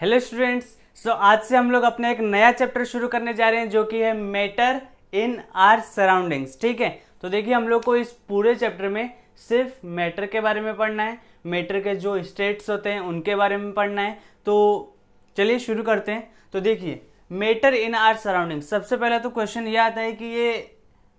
Hello students. आज से हम लोग अपना एक नया चैप्टर शुरू करने जा रहे हैं जो कि है मैटर इन आर सराउंडिंग्स। ठीक है, तो देखिए हम लोग को इस पूरे चैप्टर में सिर्फ मैटर के बारे में पढ़ना है, मैटर के जो स्टेट्स होते हैं उनके बारे में पढ़ना है। तो चलिए शुरू करते हैं। तो देखिए मैटर इन आर सराउंडिंग्स, सबसे पहला तो क्वेश्चन ये आता है कि ये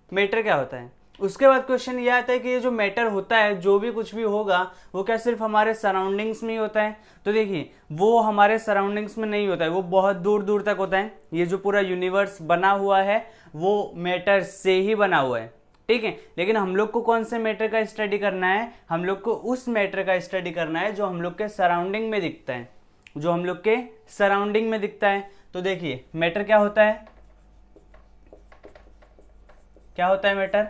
मैटर क्या होता है। उसके बाद क्वेश्चन ये आता है कि ये जो मैटर होता है, जो भी कुछ भी होगा, वो क्या सिर्फ हमारे सराउंडिंग्स में ही होता है? तो देखिए वो हमारे सराउंडिंग्स में नहीं होता है, वो बहुत दूर दूर तक होता है। ये जो पूरा यूनिवर्स बना हुआ है वो मैटर से ही बना हुआ है, ठीक है। लेकिन हम लोग को कौन से मैटर का स्टडी करना है? हम लोग को उस मैटर का स्टडी करना है जो हम लोग के सराउंडिंग में दिखता है, जो हम लोग के सराउंडिंग में दिखता है। तो देखिए मैटर क्या होता है, क्या होता है matter?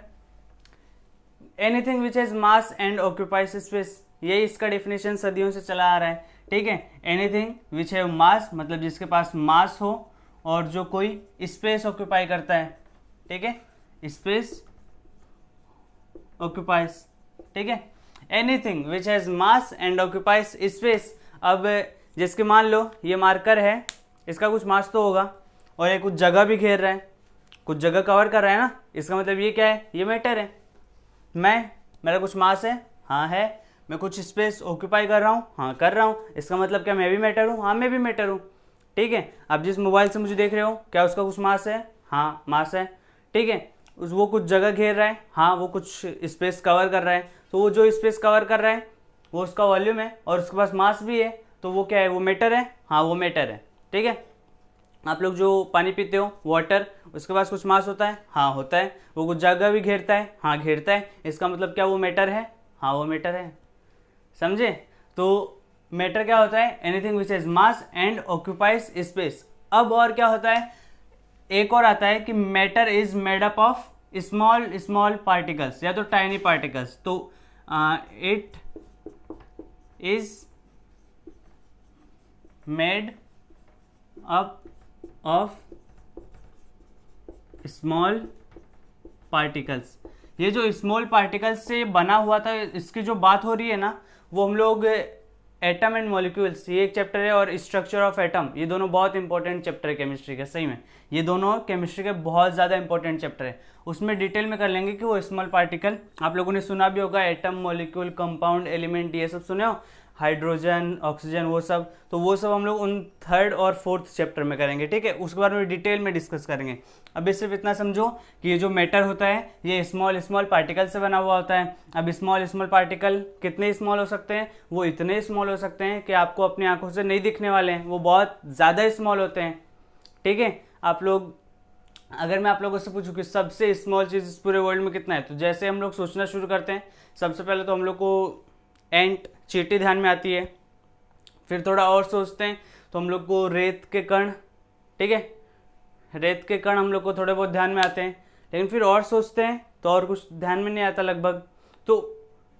Anything which has mass and occupies space, यही इसका डेफिनेशन सदियों से चला आ रहा है, ठीक है। एनीथिंग विच हैव मास मतलब जिसके पास मास हो और जो कोई स्पेस ऑक्यूपाई करता है, ठीक है, स्पेस ऑक्यूपाइज, ठीक है। Anything which has mass and occupies space. अब जिसके मान लो ये मार्कर है, इसका कुछ मास तो होगा और ये कुछ जगह भी घेर रहा है, कुछ जगह कवर कर रहा है ना, इसका मतलब ये क्या है? ये मैटर है। मेरा कुछ मास है, हाँ है। मैं कुछ स्पेस ऑक्यूपाई कर रहा हूँ, हाँ कर रहा हूँ। इसका मतलब क्या मैं भी मैटर हूँ? हाँ मैं भी मैटर हूँ, ठीक है। अब जिस मोबाइल से मुझे देख रहे हो, क्या उसका कुछ मास है? हाँ मास है, ठीक है। वो कुछ जगह घेर रहा है, हाँ वो कुछ स्पेस कवर कर रहा है। तो वो जो स्पेस कवर कर रहा है वो उसका वॉल्यूम है और उसके पास मास भी है, तो वो क्या है? वो मैटर है, हाँ वो मैटर है, ठीक है। आप लोग जो पानी पीते हो, वाटर, उसके पास कुछ मास होता है, हाँ होता है। वो कुछ जगह भी घेरता है, हाँ घेरता है। इसका मतलब क्या वो मैटर है? हाँ वो मैटर है, समझे? तो मैटर क्या होता है? Anything which has mass and occupies space. अब और क्या होता है? एक और आता है कि matter is made up of small small particles या तो टाइनी पार्टिकल्स। तो it is made up of small particles. ये जो स्मॉल पार्टिकल्स से बना हुआ था, इसकी जो बात हो रही है ना, वो हम लोग एटम एंड मॉलिक्यूल्स, ये एक चैप्टर है, और स्ट्रक्चर ऑफ एटम, ये दोनों बहुत इंपॉर्टेंट चैप्टर है केमिस्ट्री के। सही में ये दोनों केमिस्ट्री के बहुत ज़्यादा इंपॉर्टेंट चैप्टर है। उसमें डिटेल में कर लेंगे कि वो स्मॉल पार्टिकल, आप लोगों ने सुना भी होगा, एटम, मॉलिक्यूल, कंपाउंड, एलिमेंट, ये सब सुने हो, हाइड्रोजन, ऑक्सीजन, वो सब। तो वो सब हम लोग उन थर्ड और फोर्थ चैप्टर में करेंगे, ठीक है। उसके बारे में डिटेल में डिस्कस करेंगे। अभी सिर्फ इतना समझो कि ये जो मैटर होता है ये स्मॉल स्मॉल पार्टिकल से बना हुआ होता है। अब स्मॉल स्मॉल पार्टिकल कितने स्मॉल हो सकते हैं? वो इतने स्मॉल हो सकते हैं कि आपको अपनी आंखों से नहीं दिखने वाले हैं, वो बहुत ज़्यादा स्मॉल होते हैं, ठीक है। आप लोग, अगर मैं आप लोगों से पूछूं कि सबसे स्मॉल चीज़ इस पूरे वर्ल्ड में कितना है, तो जैसे हम लोग सोचना शुरू करते हैं, सबसे पहले तो हम लोग को एंट, चींटी ध्यान में आती है। फिर थोड़ा और सोचते हैं तो हम लोग को रेत के कण, ठीक है, रेत के कण हम लोग को थोड़े बहुत ध्यान में आते हैं। लेकिन फिर और सोचते हैं तो और कुछ ध्यान में नहीं आता लगभग। तो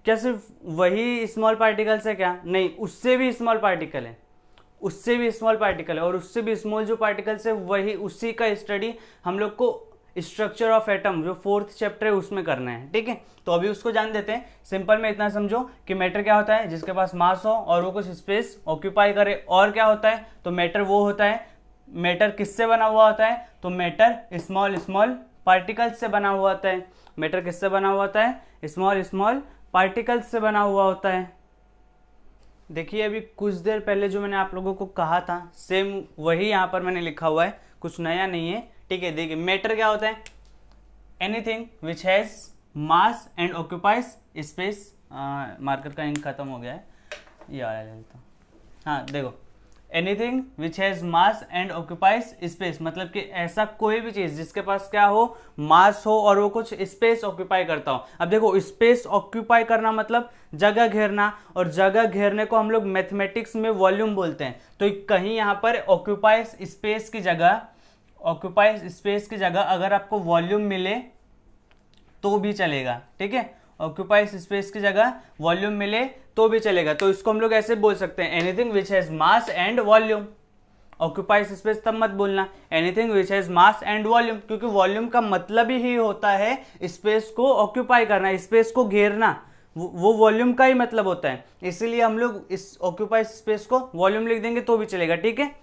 क्या सिर्फ वही स्मॉल पार्टिकल्स है क्या? नहीं, उससे भी स्मॉल पार्टिकल है, उससे भी स्मॉल पार्टिकल है, और उससे भी स्मॉल जो पार्टिकल्स है वही, उसी का स्टडी हम लोग को स्ट्रक्चर ऑफ एटम जो फोर्थ चैप्टर है उसमें करना है, ठीक है। तो अभी उसको जान देते हैं। सिंपल में इतना समझो कि मैटर क्या होता है? जिसके पास मास हो और वो कुछ स्पेस ऑक्यूपाई करे। और क्या होता है? तो मैटर वो होता है, मैटर किससे बना हुआ होता है? तो मैटर स्मॉल स्मॉल पार्टिकल्स से बना हुआ होता है। मैटर किससे बना हुआ होता है? स्मॉल स्मॉल पार्टिकल्स से बना हुआ होता है। देखिए अभी कुछ देर पहले जो मैंने आप लोगों को कहा था, सेम वही यहाँ पर मैंने लिखा हुआ है, कुछ नया नहीं है, ठीक है। देखिए मैटर क्या होता है? Anything which has mass and occupies space. Marker का इंक खत्म हो गया है, ये आ रहा है तो, हाँ देखो, anything which has mass and occupies space, मतलब कि ऐसा कोई भी चीज जिसके पास क्या हो, मास हो और वो कुछ स्पेस ऑक्यूपाई करता हो। अब देखो स्पेस ऑक्यूपाई करना मतलब जगह घेरना, और जगह घेरने को हम लोग मैथमेटिक्स में वॉल्यूम बोलते हैं। तो कहीं यहाँ पर ऑक्यूपाइज स्पेस की जगह, ऑक्यूपाइज स्पेस की जगह अगर आपको वॉल्यूम मिले तो भी चलेगा, ठीक है। ऑक्यूपाइज स्पेस की जगह वॉल्यूम मिले तो भी चलेगा। तो इसको हम लोग ऐसे बोल सकते हैं, anything which has mass and volume. Occupies space तब मत बोलना, anything which has mass and volume, क्योंकि वॉल्यूम का मतलब ही होता है स्पेस को ऑक्यूपाई करना, स्पेस को घेरना। वो वॉल्यूम का ही मतलब होता है, इसीलिए हम लोग इस ऑक्यूपाइड स्पेस को वॉल्यूम लिख देंगे तो भी चलेगा, ठीक है।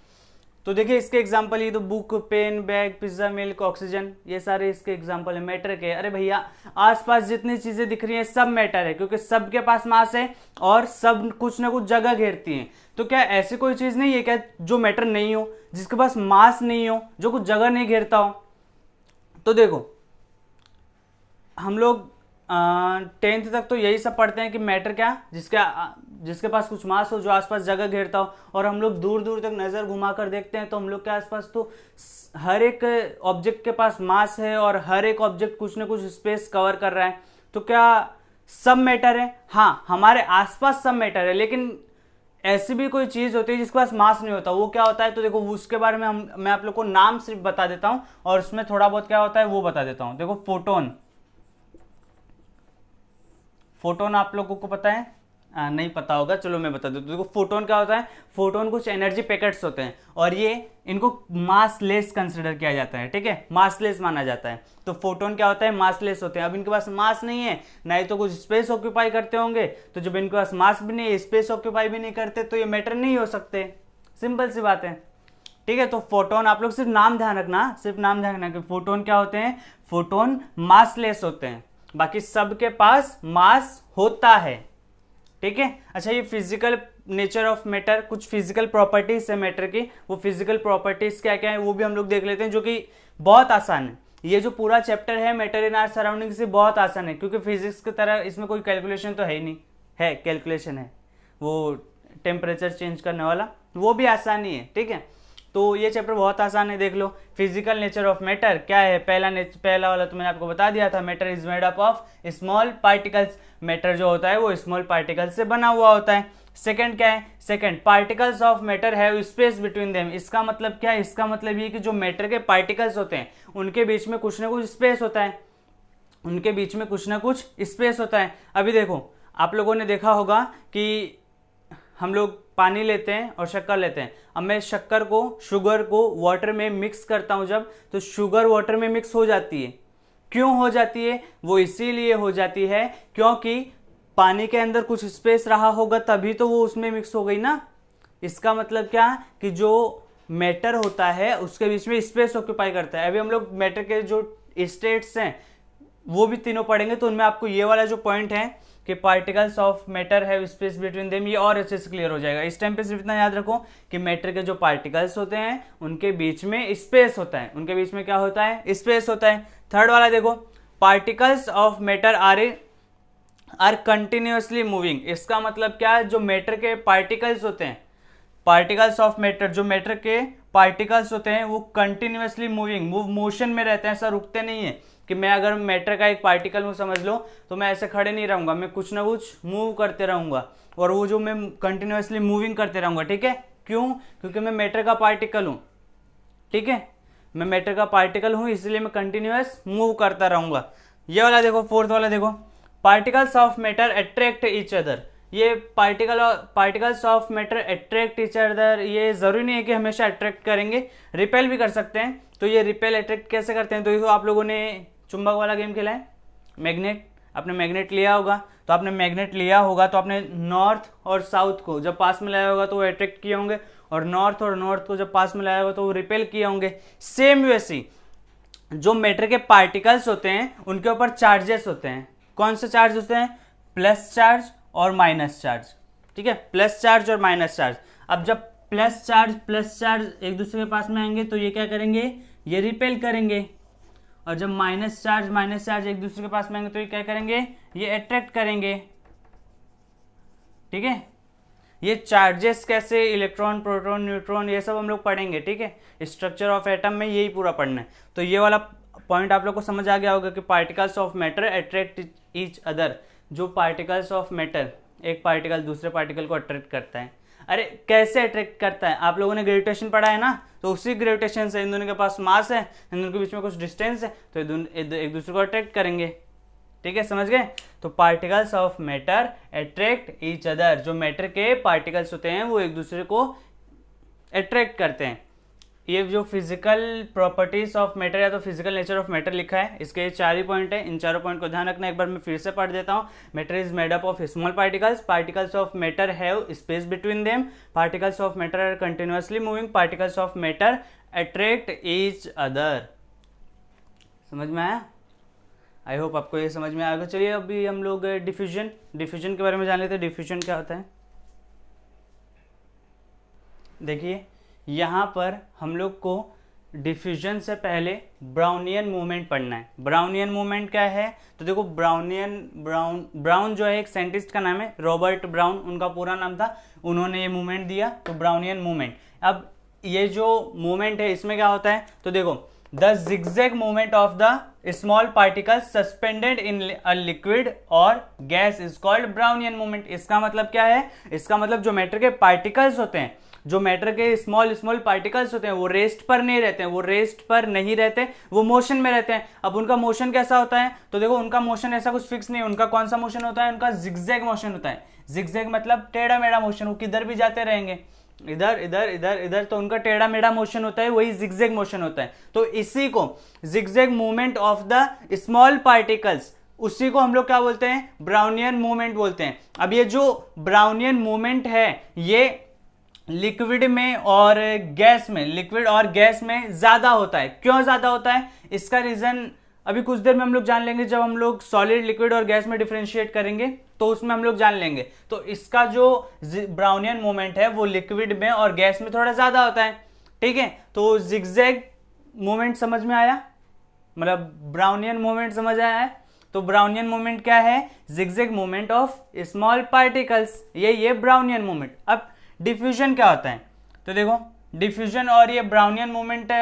तो देखिए इसके एग्जांपल, ये तो book, pen, bag, pizza, milk, oxygen, ये सारे इसके एग्जांपल है मैटर के। अरे भैया आसपास जितनी चीजें दिख रही हैं सब मैटर है, क्योंकि सबके पास मास है और सब कुछ ना कुछ जगह घेरती हैं। तो क्या ऐसी कोई चीज नहीं है क्या जो मैटर नहीं हो, जिसके पास मास नहीं हो, जो कुछ जगह नहीं घेरता हो? तो देखो हम लोग 10th तक तो यही सब पढ़ते हैं कि मैटर क्या, जिसके पास कुछ मास हो, जो आसपास जगह घेरता हो। और हम लोग दूर दूर तक नज़र घुमा कर देखते हैं तो हम लोग के आसपास तो हर एक ऑब्जेक्ट के पास मास है और हर एक ऑब्जेक्ट कुछ ना कुछ स्पेस कवर कर रहा है। तो क्या सब मैटर है? हाँ, हमारे आसपास सब मैटर है, लेकिन ऐसी भी कोई चीज़ होती है जिसके पास मास नहीं होता, वो क्या होता है? तो देखो उसके बारे में मैं आप लोग को नाम सिर्फ बता देता हूँ और उसमें थोड़ा बहुत क्या होता है वो बता देता हूँ। देखो फोटोन, फोटोन आप लोगों को पता है? नहीं पता होगा, चलो मैं बता देता हूँ। देखो फोटोन क्या होता है? फोटोन कुछ एनर्जी पैकेट्स होते हैं और ये इनको मासलेस कंसिडर किया जाता है, ठीक है, मासलेस माना जाता है। तो फोटोन क्या होता है? मासलेस होते हैं। अब इनके पास मास नहीं है, ना ही तो कुछ स्पेस ऑक्यूपाई करते होंगे, तो जब इनके पास मास भी नहीं है, स्पेस ऑक्यूपाई भी नहीं करते, तो ये मैटर नहीं हो सकते। सिंपल सी बात है, ठीक है। तो फोटोन आप लोग सिर्फ नाम ध्यान रखना, सिर्फ नाम ध्यान रखना कि फोटोन क्या होते हैं? फोटोन मासलेस होते हैं, बाकी सबके पास मास होता है, ठीक है। अच्छा, ये फिजिकल नेचर ऑफ मैटर, कुछ फिजिकल प्रॉपर्टीज है मैटर की, वो फिजिकल प्रॉपर्टीज क्या क्या है वो भी हम लोग देख लेते हैं, जो कि बहुत आसान है। ये जो पूरा चैप्टर है मैटर इन आवर सराउंडिंग से बहुत आसान है, क्योंकि फिजिक्स की तरह इसमें कोई कैलकुलेशन तो है ही नहीं, है कैलकुलेशन है, वो टेम्परेचर चेंज करने वाला, वो भी आसान ही है, ठीक है। तो ये चैप्टर बहुत आसान है, देख लो। फिजिकल नेचर ऑफ मैटर क्या है? पहला वाला तो मैंने आपको बता दिया था, matter is made up of small particles. Matter जो होता है वो स्मॉल पार्टिकल्स से बना हुआ होता है। सेकंड क्या है? Second, particles of matter have space between them. इसका मतलब क्या है? इसका मतलब ये कि जो मैटर के पार्टिकल्स होते हैं उनके बीच में कुछ ना कुछ स्पेस होता है, उनके बीच में कुछ ना कुछ स्पेस होता है। अभी देखो आप लोगों ने देखा होगा कि हम लोग पानी लेते हैं और शक्कर लेते हैं। अब मैं शक्कर को, शुगर को वाटर में मिक्स करता हूं जब, तो शुगर वाटर में मिक्स हो जाती है। क्यों हो जाती है? वो इसीलिए हो जाती है क्योंकि पानी के अंदर कुछ स्पेस रहा होगा, तभी तो वो उसमें मिक्स हो गई ना। इसका मतलब क्या कि जो मैटर होता है उसके बीच में स्पेस ऑक्यूपाई करता है। अभी हम लोग मैटर के जो स्टेट्स हैं वो भी तीनों पढ़ेंगे, तो उनमें आपको ये वाला जो पॉइंट है कि particles of matter have space between them, ये और अच्छे से क्लियर हो जाएगा। इस टाइम पे सिर्फ इतना याद रखो कि मैटर के जो पार्टिकल्स होते हैं उनके बीच में स्पेस होता है, उनके बीच में क्या होता है? स्पेस होता है। थर्ड वाला देखो, particles of matter are continuously moving. इसका मतलब क्या है? जो मैटर के पार्टिकल्स होते हैं, पार्टिकल्स ऑफ मैटर, जो मैटर के पार्टिकल्स होते हैं वो कंटिन्यूअसली मूविंग, वो मोशन में रहते हैं, ऐसा रुकते नहीं है कि मैं अगर मैटर का एक पार्टिकल हूँ समझ लो, तो मैं ऐसे खड़े नहीं रहूंगा, मैं कुछ ना कुछ मूव करते रहूंगा, और वो जो मैं कंटिन्यूअसली मूविंग करते रहूंगा, ठीक है। क्यों? क्योंकि मैं मैटर का पार्टिकल हूँ, ठीक है, मैं मैटर का पार्टिकल हूँ, इसलिए मैं कंटिन्यूअस मूव करता रहूंगा। ये वाला देखो, फोर्थ वाला देखो, particles of matter attract each other. ये particles of matter attract each other, ये जरूरी नहीं है कि हमेशा अट्रैक्ट करेंगे, रिपेल भी कर सकते हैं। तो ये रिपेल अट्रैक्ट कैसे करते हैं? तो आप लोगों ने चुंबक वाला गेम खेला है, मैग्नेट, आपने मैग्नेट लिया होगा, तो आपने मैग्नेट लिया होगा तो आपने नॉर्थ और साउथ को जब पास में लाया होगा तो वो अट्रैक्ट किए होंगे, और नॉर्थ को जब पास में लाया होगा तो वो रिपेल किए होंगे। सेम वैसी जो मैटर के पार्टिकल्स होते हैं उनके ऊपर चार्जेस होते हैं। कौन से चार्ज होते हैं? प्लस चार्ज और माइनस चार्ज, ठीक है, प्लस चार्ज और माइनस चार्ज। अब जब प्लस चार्ज एक दूसरे के पास में आएंगे तो ये क्या करेंगे? ये रिपेल करेंगे, और जब माइनस चार्ज एक दूसरे के पास में आएंगे तो ये क्या करेंगे? ये अट्रैक्ट करेंगे, ठीक है। ये चार्जेस कैसे, इलेक्ट्रॉन, प्रोटॉन, न्यूट्रॉन, ये सब हम लोग पढ़ेंगे, ठीक है, स्ट्रक्चर ऑफ एटम में यही पूरा पढ़ना है। तो ये वाला पॉइंट आप लोग को समझ आ गया होगा कि particles of matter attract each other. जो पार्टिकल्स ऑफ मैटर, एक पार्टिकल दूसरे पार्टिकल को अट्रैक्ट करता है। अरे कैसे अट्रैक्ट करता है? आप लोगों ने ग्रेविटेशन पढ़ा है ना, तो उसी ग्रेविटेशन से इन दोनों के पास मास है, इन दोनों के बीच में कुछ डिस्टेंस है, तो एक दूसरे को अट्रैक्ट करेंगे, ठीक है, समझ गए। तो particles of matter attract each other, जो मैटर के पार्टिकल्स होते हैं वो एक दूसरे को अट्रैक्ट करते हैं। ये जो फिजिकल प्रॉपर्टीज ऑफ मैटर या तो फिजिकल नेचर ऑफ मैटर लिखा है, इसके 4 ही पॉइंट है। इन चारों पॉइंट को ध्यान रखना। एक बार मैं फिर से पढ़ देता हूँ। Matter is made up of small particles, particles of matter have space between them, particles of matter are continuously moving, particles of matter attract each other. समझ में आया? आई होप आपको ये समझ में आएगा। चलिए अभी हम लोग डिफ्यूजन के बारे में जान लेते हैं। डिफ्यूजन क्या होता है? देखिए यहाँ पर हम लोग को डिफ्यूजन से पहले ब्राउनियन मूवमेंट पढ़ना है। ब्राउनियन मूवमेंट क्या है? तो देखो ब्राउन जो है एक साइंटिस्ट का नाम है, रॉबर्ट ब्राउन उनका पूरा नाम था, उन्होंने ये मूवमेंट दिया, तो ब्राउनियन मूवमेंट। अब ये जो मूवमेंट है इसमें क्या होता है? तो देखो the zigzag movement of the small particles suspended in a liquid और gas is called Brownian movement. इसका मतलब क्या है? इसका मतलब जो मैटर के पार्टिकल्स होते हैं, जो मैटर के स्मॉल पार्टिकल्स होते हैं वो रेस्ट पर नहीं रहते हैं, वो रेस्ट पर नहीं रहते, वो मोशन में रहते हैं। अब उनका मोशन कैसा होता है? तो देखो उनका मोशन ऐसा कुछ फिक्स नहीं है। उनका कौन सा मोशन होता है? उनका जिगजैग मोशन होता है। जिगजैग मतलब टेढ़ा मेढ़ा मोशन, वो किधर भी जाते रहेंगे, इधर इधर इधर इधर, तो उनका टेढ़ा मेढ़ा मोशन होता है, वही जिगजैग मोशन होता है। तो इसी को zigzag movement of the small particles, उसी को हम लोग क्या बोलते हैं? ब्राउनियन मूवमेंट बोलते हैं। अब ये जो ब्राउनियन मूवमेंट है ये लिक्विड में और गैस में, लिक्विड और गैस में ज्यादा होता है। क्यों ज्यादा होता है? इसका रीजन अभी कुछ देर में हम लोग जान लेंगे। जब हम लोग सॉलिड, लिक्विड और गैस में डिफरेंशिएट करेंगे तो उसमें हम लोग जान लेंगे। तो इसका जो ब्राउनियन मूवमेंट है वो लिक्विड में और गैस में थोड़ा ज्यादा होता है। ठीक है, तो जिगजैग मूवमेंट समझ में आया? मतलब ब्राउनियन मूवमेंट समझ आया है? तो ब्राउनियन मूवमेंट क्या है? Zigzag movement of small particles, ये ब्राउनियन मूवमेंट। अब डिफ्यूजन क्या होता है? तो देखो डिफ्यूजन और ये ब्राउनियन मूवमेंट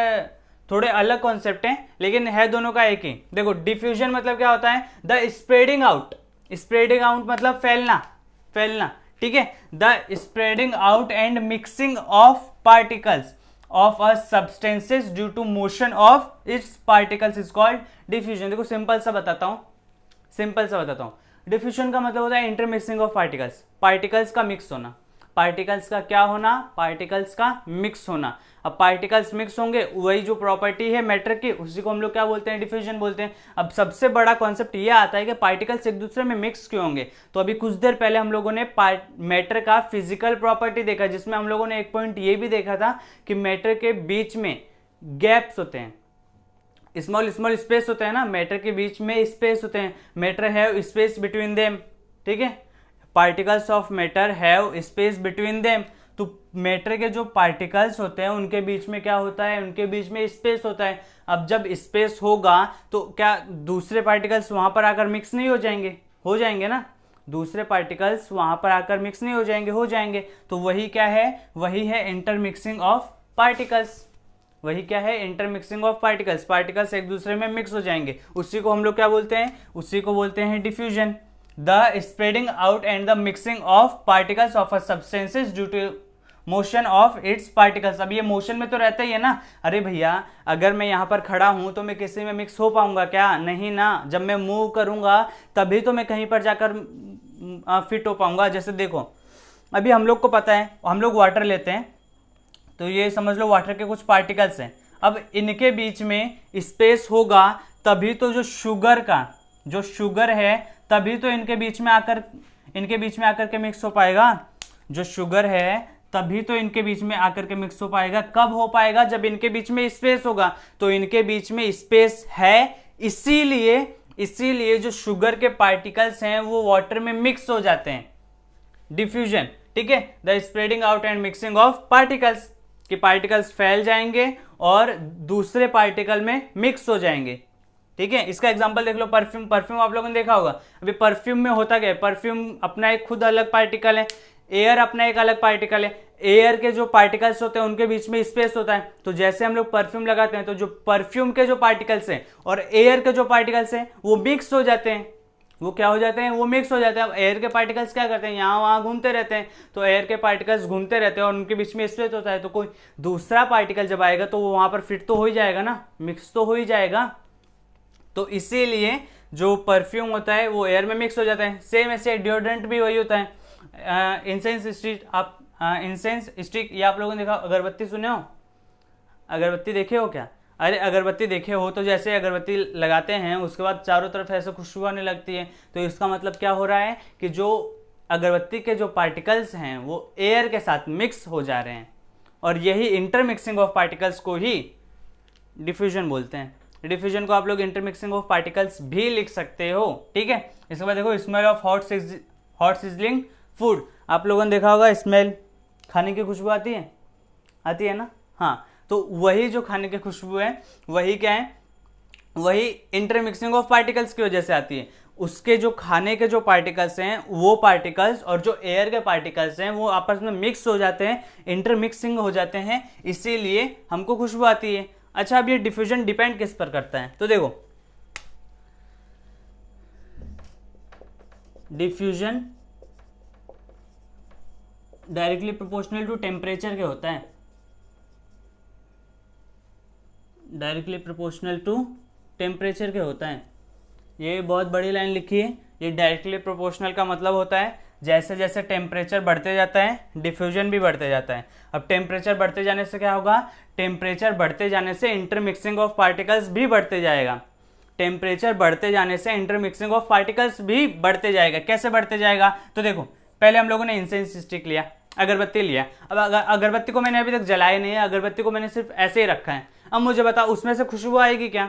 थोड़े अलग कॉन्सेप्ट हैं, लेकिन है दोनों का एक ही। देखो डिफ्यूजन मतलब क्या होता है? The spreading out, spreading out मतलब फैलना। ठीक है, the spreading out and mixing of particles of a substances due to motion of its particles is called diffusion. देखो सिंपल सा बताता हूं। डिफ्यूजन का मतलब होता है इंटरमिक्सिंग ऑफ पार्टिकल्स, पार्टिकल्स का मिक्स होना। पार्टिकल्स का क्या होना? पार्टिकल्स का मिक्स होना। अब पार्टिकल्स मिक्स होंगे, वही जो प्रॉपर्टी है मैटर की, उसी को हम लोग क्या बोलते हैं? डिफ्यूजन बोलते हैं। अब सबसे बड़ा कॉन्सेप्ट ये आता है कि पार्टिकल्स एक दूसरे में मिक्स क्यों होंगे। तो अभी कुछ देर पहले हम लोगों ने मैटर का फिजिकल प्रॉपर्टी देखा, जिसमें हम लोगों ने एक पॉइंट ये भी देखा था कि मैटर के बीच में गैप्स होते हैं, स्मॉल स्पेस होते हैं ना, मैटर के बीच में स्पेस होते हैं। Matter have space between them. ठीक है, particles of matter have space between them. तो मैटर के जो पार्टिकल्स होते हैं उनके बीच में क्या होता है? उनके बीच में स्पेस होता है। अब जब स्पेस होगा तो क्या दूसरे पार्टिकल्स वहां पर आकर मिक्स नहीं हो जाएंगे? हो जाएंगे ना, दूसरे पार्टिकल्स वहां पर आकर मिक्स नहीं हो जाएंगे? हो जाएंगे। तो वही क्या है? वही है इंटरमिक्सिंग ऑफ पार्टिकल्स। वही क्या है? Intermixing of particles. पार्टिकल्स एक दूसरे में मिक्स हो जाएंगे, उसी को हम लोग क्या बोलते हैं? उसी को बोलते हैं diffusion. The spreading out and the mixing of particles of a substances due to motion of its particles. अब ये मोशन में तो रहता ही है ना। अरे भैया अगर मैं यहाँ पर खड़ा हूं तो मैं किसी में मिक्स हो पाऊंगा क्या? नहीं ना। जब मैं मूव करूंगा तभी तो मैं कहीं पर जाकर फिट हो पाऊंगा। जैसे देखो अभी हम लोग को पता है, हम लोग वाटर लेते हैं तो ये समझ लो वाटर के कुछ पार्टिकल्स हैं। अब इनके बीच में स्पेस होगा तभी तो जो शुगर है तभी तो इनके बीच में आकर के मिक्स हो पाएगा। जो शुगर है तभी तो इनके बीच में आकर के मिक्स हो पाएगा। कब हो पाएगा? जब इनके बीच में स्पेस होगा। तो इनके बीच में स्पेस है, इसीलिए जो शुगर के पार्टिकल्स हैं वो वाटर में मिक्स हो जाते हैं। डिफ्यूजन। ठीक है, the spreading out and mixing of particles, कि पार्टिकल्स फैल जाएंगे और दूसरे पार्टिकल में मिक्स हो जाएंगे। ठीक है, इसका एग्जांपल देख लो। परफ्यूम आप लोगों ने देखा होगा। अभी परफ्यूम में होता क्या है? परफ्यूम अपना एक खुद अलग पार्टिकल है, एयर अपना एक अलग पार्टिकल है। एयर के जो पार्टिकल्स होते हैं उनके बीच में स्पेस होता है। तो जैसे हम लोग परफ्यूम लगाते हैं तो जो परफ्यूम के जो पार्टिकल्स हैं और एयर के जो पार्टिकल्स हैं वो मिक्स हो जाते हैं। वो क्या हो जाते हैं? वो मिक्स हो जाते हैं। अब एयर के पार्टिकल्स क्या करते हैं? यहाँ वहाँ घूमते रहते हैं। तो एयर के पार्टिकल्स घूमते रहते हैं और उनके बीच में स्पेस होता है। तो कोई दूसरा पार्टिकल जब आएगा तो वो वहां पर फिट तो हो ही जाएगा ना, मिक्स तो हो ही जाएगा। तो इसीलिए जो परफ्यूम होता है वो एयर में मिक्स हो जाता है। सेम ऐसे डिओड्रेंट भी वही होता है। इंसेंस स्टिक, इंसेंस स्टिक ये आप लोगों ने देखा, अगरबत्ती सुने हो? अगरबत्ती देखे हो क्या? अरे अगरबत्ती देखे हो तो जैसे अगरबत्ती लगाते हैं उसके बाद चारों तरफ ऐसे खुशबू आने लगती है, तो इसका मतलब क्या हो रहा है कि जो अगरबत्ती के जो पार्टिकल्स हैं वो एयर के साथ मिक्स हो जा रहे हैं, और यही इंटरमिक्सिंग ऑफ पार्टिकल्स को ही डिफ्यूजन बोलते हैं। डिफ्यूजन को आप लोग इंटरमिक्सिंग ऑफ पार्टिकल्स भी लिख सकते हो, ठीक है। इसके बाद देखो smell of hot sizzling food. आप लोगों ने देखा होगा स्मेल, खाने की खुशबू आती है ना, हाँ। तो वही जो खाने की खुशबू है वही क्या है, वही इंटरमिक्सिंग ऑफ पार्टिकल्स की वजह से आती है। उसके जो खाने के जो पार्टिकल्स हैं वो पार्टिकल्स और जो एयर के पार्टिकल्स हैं वो आपस में मिक्स हो जाते हैं, इंटरमिक्सिंग हो जाते हैं, इसीलिए हमको खुशबू आती है। अच्छा, अब ये डिफ्यूजन डिपेंड किस पर करता है, तो देखो diffusion directly proportional to temperature के होता है, डायरेक्टली प्रोपोर्शनल टू टेम्परेचर के होता है। ये बहुत बड़ी लाइन लिखी है, ये डायरेक्टली प्रोपोर्शनल का मतलब होता है जैसे जैसे टेम्परेचर बढ़ते जाता है डिफ्यूजन भी बढ़ते जाता है। अब टेम्परेचर बढ़ते जाने से क्या होगा, टेम्परेचर बढ़ते जाने से इंटरमिक्सिंग ऑफ पार्टिकल्स भी बढ़ते जाएगा, टेम्परेचर बढ़ते जाने से इंटरमिक्सिंग ऑफ पार्टिकल्स भी बढ़ते जाएगा। कैसे बढ़ते जाएगा, तो देखो पहले हम लोगों ने इंसेंस स्टिक लिया, अगरबत्ती लिया। अब अगरबत्ती को मैंने अभी तक जलाया नहीं है, अगरबत्ती को मैंने सिर्फ ऐसे ही रखा है। अब मुझे बता उसमें से खुशबू आएगी क्या?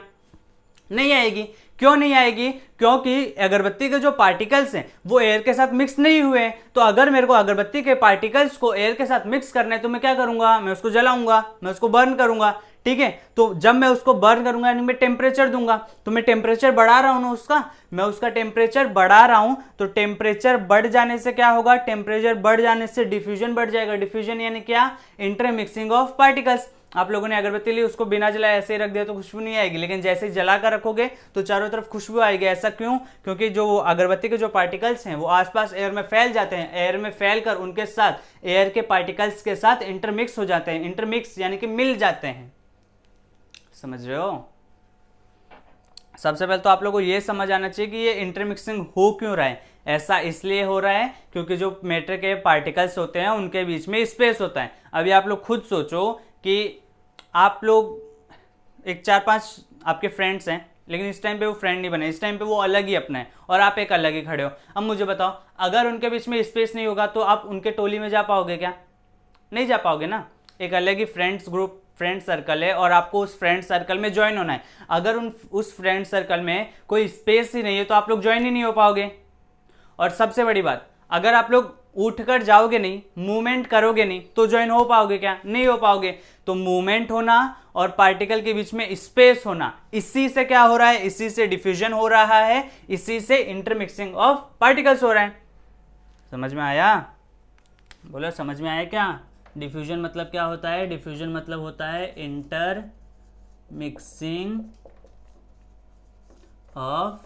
नहीं आएगी। क्यों नहीं आएगी? क्योंकि अगरबत्ती के जो पार्टिकल्स हैं वो एयर के साथ मिक्स नहीं हुए। तो अगर मेरे को अगरबत्ती के पार्टिकल्स को एयर के साथ मिक्स करना है तो मैं क्या करूंगा, मैं उसको जलाऊंगा, मैं उसको बर्न करूंगा, ठीक है। तो जब मैं उसको बर्न करूंगा यानी मैं टेम्परेचर दूंगा, तो मैं टेम्परेचर बढ़ा रहा हूं ना उसका, मैं उसका टेम्परेचर बढ़ा रहा हूं। तो टेम्परेचर बढ़ जाने से क्या होगा, टेम्परेचर बढ़ जाने से डिफ्यूजन बढ़ जाएगा। डिफ्यूजन यानी क्या, इंटरमिक्सिंग ऑफ पार्टिकल्स। आप लोगों ने अगरबत्ती ली, उसको बिना जलाए ऐसे ही रख दिया तो खुशबू नहीं आएगी, लेकिन जैसे ही जला कर रखोगे तो चारों तरफ खुशबू आएगी। ऐसा क्यों? क्योंकि जो अगरबत्ती के जो पार्टिकल्स हैं वो आसपास एयर में फैल जाते हैं, एयर में फैलकर उनके साथ एयर के पार्टिकल्स के साथ इंटरमिक्स हो जाते हैं। इंटरमिक्स यानी कि मिल जाते हैं, समझ रहे हो। सबसे पहले तो आप लोगों को ये समझ आना चाहिए कि ये इंटरमिक्सिंग हो क्यों रहा है। ऐसा इसलिए हो रहा है क्योंकि जो मैटर के पार्टिकल्स होते हैं उनके बीच में स्पेस होता है। अभी आप लोग खुद सोचो कि आप लोग एक 4-5 आपके फ्रेंड्स हैं, लेकिन इस टाइम पे वो फ्रेंड नहीं बने, इस टाइम पे वो अलग ही अपना है और आप एक अलग ही खड़े हो। अब मुझे बताओ, अगर उनके बीच में स्पेस नहीं होगा तो आप उनके टोली में जा पाओगे क्या? नहीं जा पाओगे ना। एक अलग ही फ्रेंड्स ग्रुप, फ्रेंड सर्कल है और आपको उस फ्रेंड सर्कल में ज्वाइन होना है। अगर उस फ्रेंड सर्कल में कोई स्पेस ही नहीं है तो आप लोग ज्वाइन ही नहीं हो पाओगे। और सबसे बड़ी बात, अगर आप लोग उठकर जाओगे नहीं, मूवमेंट करोगे नहीं, तो ज्वाइन हो पाओगे क्या? नहीं हो पाओगे। तो मूवमेंट होना और पार्टिकल के बीच में स्पेस होना, इसी से क्या हो रहा है, इसी से डिफ्यूजन हो रहा है, इसी से इंटरमिक्सिंग ऑफ पार्टिकल्स हो रहा है। समझ में आया? बोलो समझ में आया क्या? डिफ्यूजन मतलब क्या होता है? डिफ्यूजन मतलब होता है inter mixing of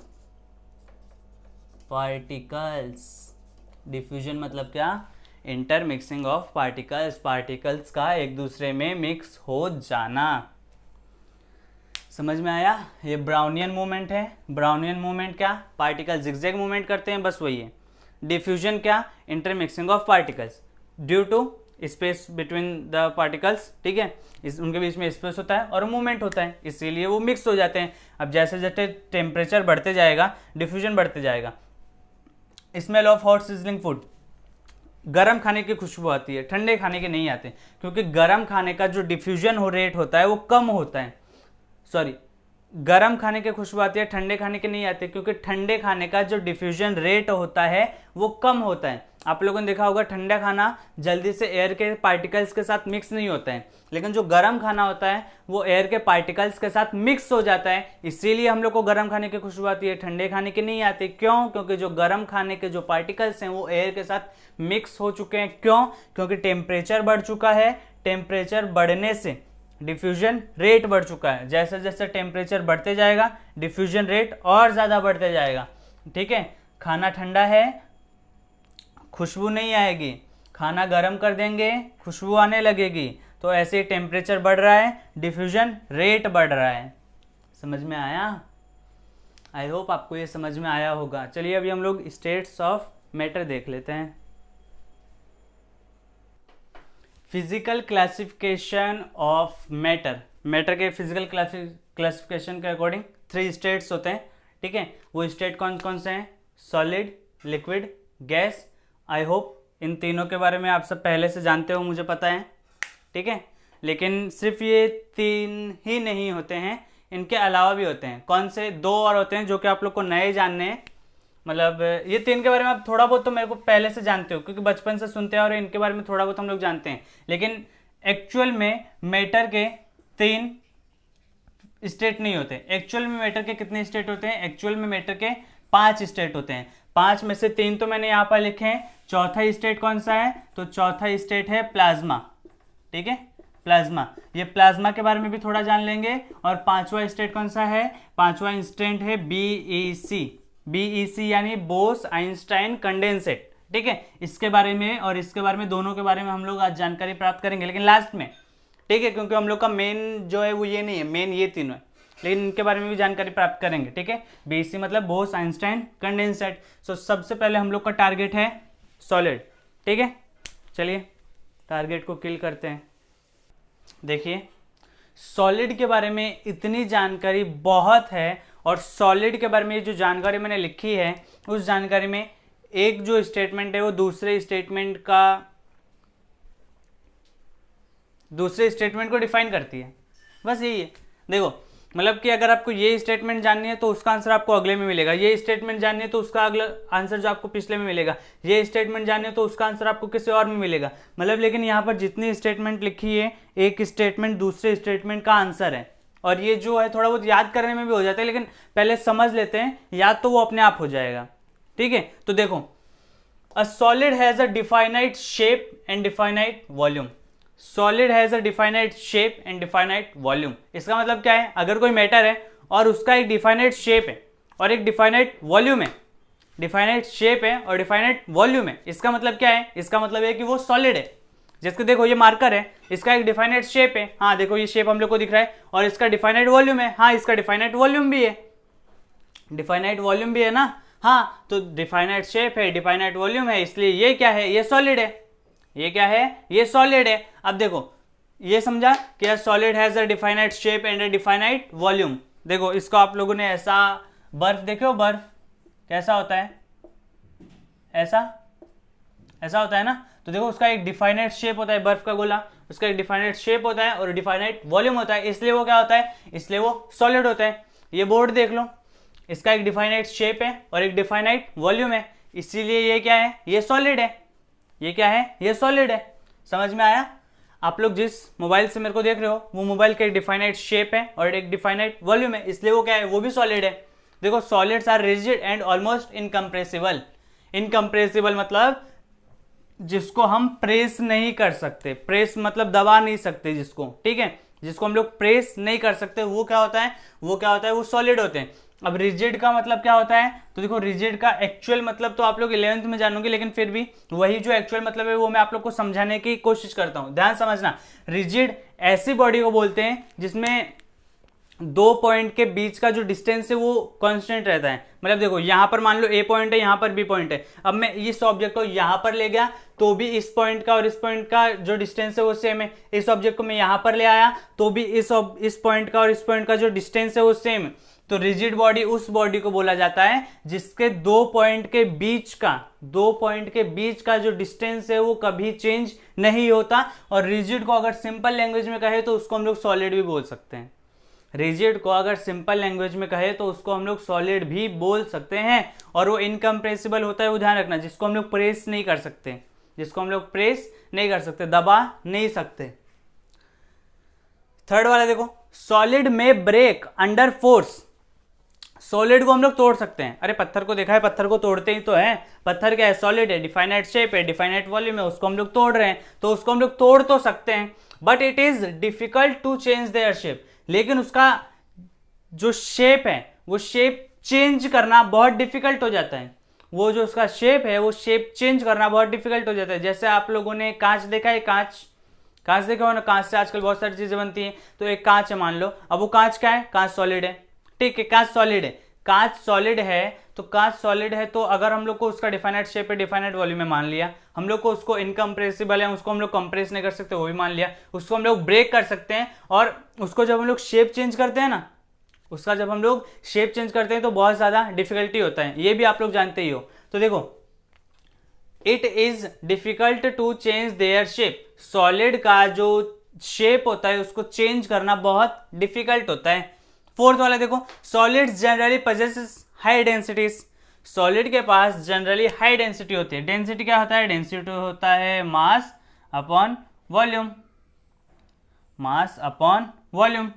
particles. Diffusion मतलब क्या? Inter mixing of particles, particles का एक दूसरे में मिक्स हो जाना। समझ में आया? ये ब्राउनियन मूवमेंट है। ब्राउनियन मूवमेंट क्या? पार्टिकल जिगजैग मूवमेंट करते हैं, बस वही है। डिफ्यूजन क्या? Intermixing of particles due to space between the particles, ठीक है। उनके बीच में स्पेस होता है और मूवमेंट होता है, इसीलिए वो मिक्स हो जाते हैं। अब जैसे जैसे टेम्परेचर बढ़ते जाएगा डिफ्यूजन बढ़ते जाएगा। Smell of hot sizzling food, गरम खाने की खुशबू आती है, ठंडे खाने के नहीं आते, क्योंकि गरम खाने का जो डिफ्यूजन हो रेट होता है वो कम होता है। सॉरी, गरम खाने की खुशबू आती है, ठंडे खाने के नहीं आते, क्योंकि ठंडे खाने का जो डिफ्यूजन रेट होता है वो कम होता है। आप लोगों ने देखा होगा ठंडा खाना जल्दी से एयर के पार्टिकल्स के साथ मिक्स नहीं होता है, लेकिन जो गर्म खाना होता है वो एयर के पार्टिकल्स के साथ मिक्स हो जाता है, इसीलिए हम लोग को गर्म खाने की खुशबू आती है, ठंडे खाने की नहीं आती। क्यों? क्योंकि जो गर्म खाने के जो पार्टिकल्स हैं वो एयर के साथ मिक्स हो चुके हैं। क्यों? क्योंकि टेम्परेचर बढ़ चुका है, टेम्परेचर बढ़ने से डिफ्यूजन रेट बढ़ चुका है। जैसे जैसे टेम्परेचर बढ़ते जाएगा डिफ्यूजन रेट और ज़्यादा बढ़ते जाएगा, ठीक है। खाना ठंडा है, खुशबू नहीं आएगी, खाना गर्म कर देंगे खुशबू आने लगेगी। तो ऐसे टेम्परेचर बढ़ रहा है, डिफ्यूजन रेट बढ़ रहा है। समझ में आया? आई होप आपको ये समझ में आया होगा। चलिए अभी हम लोग स्टेट्स ऑफ मैटर देख लेते हैं। Physical classification of matter, matter के फिजिकल क्लासिफिकेशन के अकॉर्डिंग 3 स्टेट्स होते हैं, ठीक है। वो स्टेट कौन कौन से हैं? Solid, liquid, gas. I hope इन तीनों के बारे में आप सब पहले से जानते हो, मुझे पता है, ठीक है। लेकिन सिर्फ ये 3 ही नहीं होते हैं, इनके अलावा भी होते हैं। कौन से? 2 और होते हैं जो कि आप लोग को नए जानने हैं। मतलब ये 3 के बारे में आप थोड़ा बहुत तो मेरे को पहले से जानते हो, क्योंकि बचपन से सुनते हैं और इनके बारे में थोड़ा बहुत हम लोग जानते हैं। लेकिन एक्चुअल में मैटर के 3 स्टेट नहीं होते। एक्चुअल में मैटर के कितने स्टेट होते हैं? एक्चुअल में मैटर के 5 स्टेट होते हैं। 5 में से 3 तो मैंने यहाँ पर लिखे हैं। चौथा स्टेट कौन सा है? तो चौथा स्टेट है प्लाज्मा, ठीक है, प्लाज्मा। ये प्लाज्मा के बारे में भी थोड़ा जान लेंगे। और 5वां स्टेट कौन सा है? 5वां स्टेट है BEC, BEC यानी बोस आइंस्टाइन कंडेंसेट, ठीक है। इसके बारे में और इसके बारे में, दोनों के बारे में हम लोग आज जानकारी प्राप्त करेंगे, लेकिन लास्ट में, ठीक है, क्योंकि हम लोग का मेन जो है वो ये नहीं है, मेन ये तीनों है, लेकिन इनके बारे में भी जानकारी प्राप्त करेंगे, ठीक है। BEC मतलब बोस आइंस्टाइन कंडेंसेट। सो सबसे पहले हम लोग का टारगेट है सॉलिड, ठीक है। चलिए टारगेट को किल करते हैं। देखिए सॉलिड के बारे में इतनी जानकारी बहुत है, और सॉलिड के बारे में जो जानकारी मैंने लिखी है उस जानकारी में एक जो स्टेटमेंट है वो दूसरे स्टेटमेंट को डिफाइन करती है, बस यही है। देखो मतलब कि अगर आपको ये स्टेटमेंट जाननी है तो उसका आंसर आपको अगले में मिलेगा, ये स्टेटमेंट जाननी है तो उसका अगला आंसर जो आपको पिछले में मिलेगा, ये स्टेटमेंट जाननी है तो उसका आंसर आपको किसी और में मिलेगा। मतलब लेकिन यहाँ पर जितनी स्टेटमेंट लिखी है, एक स्टेटमेंट दूसरे स्टेटमेंट का आंसर है। और ये जो है थोड़ा बहुत याद करने में भी हो जाता है, लेकिन पहले समझ लेते हैं, याद तो वो अपने आप हो जाएगा, ठीक है। तो देखो, a solid has a definite shape and definite volume. Solid has a definite shape and definite volume. इसका मतलब क्या है? अगर कोई मैटर है और उसका एक डिफाइनाइट शेप है और एक डिफाइनाइट वॉल्यूम है, डिफाइनाइट शेप है और डिफाइनाइट वॉल्यूम है, इसका मतलब क्या है? इसका मतलब है कि वो सॉलिड है। जैसे देखो ये मार्कर है, इसका एक डिफाइनाइट शेप है, हाँ देखो ये शेप हम लोग को दिख रहा है, और इसका डिफाइनाइट वॉल्यूम है, हाँ इसका डिफाइनाइट वॉल्यूम भी है, डिफाइनाइट वॉल्यूम भी है ना, हाँ। तो डिफाइनाइट शेप है, डिफाइनाइट वॉल्यूम है, इसलिए ये क्या है? ये सॉलिड है। ये क्या है? ये सॉलिड है। अब देखो ये समझा कि solid has a definite shape and a definite volume. देखो इसको आप लोगों ने ऐसा, बर्फ देखो, बर्फ कैसा होता है? ऐसा ऐसा होता है ना। तो देखो उसका एक डिफाइनाइट शेप होता है, बर्फ का गोला, उसका एक डिफाइनाइट शेप होता है और डिफाइनाइट वॉल्यूम होता है, इसलिए वो क्या होता है? इसलिए वो सॉलिड होता है। ये बोर्ड देख लो, इसका एक डिफाइनाइट शेप है और एक डिफाइनाइट वॉल्यूम है, इसीलिए ये क्या है? ये सॉलिड है। ये क्या है? ये सॉलिड है। समझ में आया? आप लोग जिस मोबाइल से मेरे को देख रहे हो वो मोबाइल का एक डिफाइनाइट शेप है और एक डिफाइनाइट वॉल्यूम है, इसलिए वो क्या है? वो भी सॉलिड है। देखो solids are rigid and almost incompressible. Incompressible मतलब जिसको हम प्रेस नहीं कर सकते, प्रेस मतलब दबा नहीं सकते जिसको, ठीक है, जिसको हम लोग प्रेस नहीं कर सकते, वो क्या होता है? वो क्या होता है? वो सॉलिड होते हैं। अब रिजिड का मतलब क्या होता है? तो देखो रिजिड का एक्चुअल मतलब तो आप लोग 11th में जानोगे, लेकिन फिर भी वही जो एक्चुअल मतलब है वो मैं आप लोग को समझाने की कोशिश करता हूं। ध्यान समझना, रिजिड ऐसी बॉडी को बोलते हैं जिसमें 2 पॉइंट के बीच का जो डिस्टेंस है वो कांस्टेंट रहता है। मतलब देखो यहाँ पर मान लो A पॉइंट है, यहाँ पर B पॉइंट है, अब मैं इस ऑब्जेक्ट को यहाँ पर ले गया तो भी इस पॉइंट का और इस पॉइंट का जो डिस्टेंस है वो सेम है। इस ऑब्जेक्ट को मैं यहाँ पर ले आया तो भी इस पॉइंट का और इस पॉइंट का जो डिस्टेंस है वो सेम है। तो रिजिड बॉडी उस बॉडी को बोला जाता है जिसके 2 पॉइंट के बीच का जो डिस्टेंस है वो कभी चेंज नहीं होता। और रिजिड को अगर सिंपल लैंग्वेज में कहे तो उसको हम लोग सॉलिड भी बोल सकते हैं। रिजिड को अगर सिंपल लैंग्वेज में कहे तो उसको हम लोग सॉलिड भी बोल सकते हैं। और वो इनकम्प्रेसिबल होता है, वो ध्यान रखना, जिसको हम लोग प्रेस नहीं कर सकते, जिसको हम लोग प्रेस नहीं कर सकते, दबा नहीं सकते। थर्ड वाला देखो, सॉलिड में ब्रेक अंडर फोर्स। सॉलिड को हम लोग तोड़ सकते हैं। अरे पत्थर को देखा है, पत्थर को तोड़ते ही तो है। पत्थर क्या है? सॉलिड है, डिफाइनाइट शेप है, डिफाइनाइट वॉल्यूम है, उसको हम लोग तोड़ रहे हैं, तो उसको हम लोग तोड़ तो सकते हैं, but it is difficult to change their shape. लेकिन उसका जो शेप है वो शेप चेंज करना बहुत डिफिकल्ट हो जाता है। वो जो उसका शेप है वो शेप चेंज करना बहुत डिफिकल्ट हो जाता है। जैसे आप लोगों ने कांच देखा है, कांच देखा हो ना, कांच से आजकल बहुत सारी चीजें बनती हैं। तो एक कांच है मान लो, अब वो कांच क्या है? कांच सॉलिड है, ठीक है, कांच सॉलिड है। कांच सॉलिड है तो कांच सॉलिड है, तो अगर हम लोग को उसका डिफाइनाइट शेप है, डिफाइनाइट वॉल्यूम में मान लिया, हम लोग को उसको इनकम्प्रेसिबल है, उसको हम लोग कंप्रेस नहीं कर सकते वो भी मान लिया, उसको हम लोग ब्रेक कर सकते हैं, और उसको जब हम लोग शेप चेंज करते हैं ना, उसका जब हम लोग शेप चेंज करते हैं तो बहुत ज्यादा डिफिकल्टी होता है, ये भी आप लोग जानते ही हो। तो देखो, it is difficult to change their shape, solid का जो शेप होता है उसको चेंज करना बहुत डिफिकल्ट होता है। फोर्थ वाला देखो, solids generally possesses high densities, solid के पास जनरली हाई डेंसिटी होती है। डेंसिटी क्या होता है? डेंसिटी होता है mass upon volume, mass upon volume,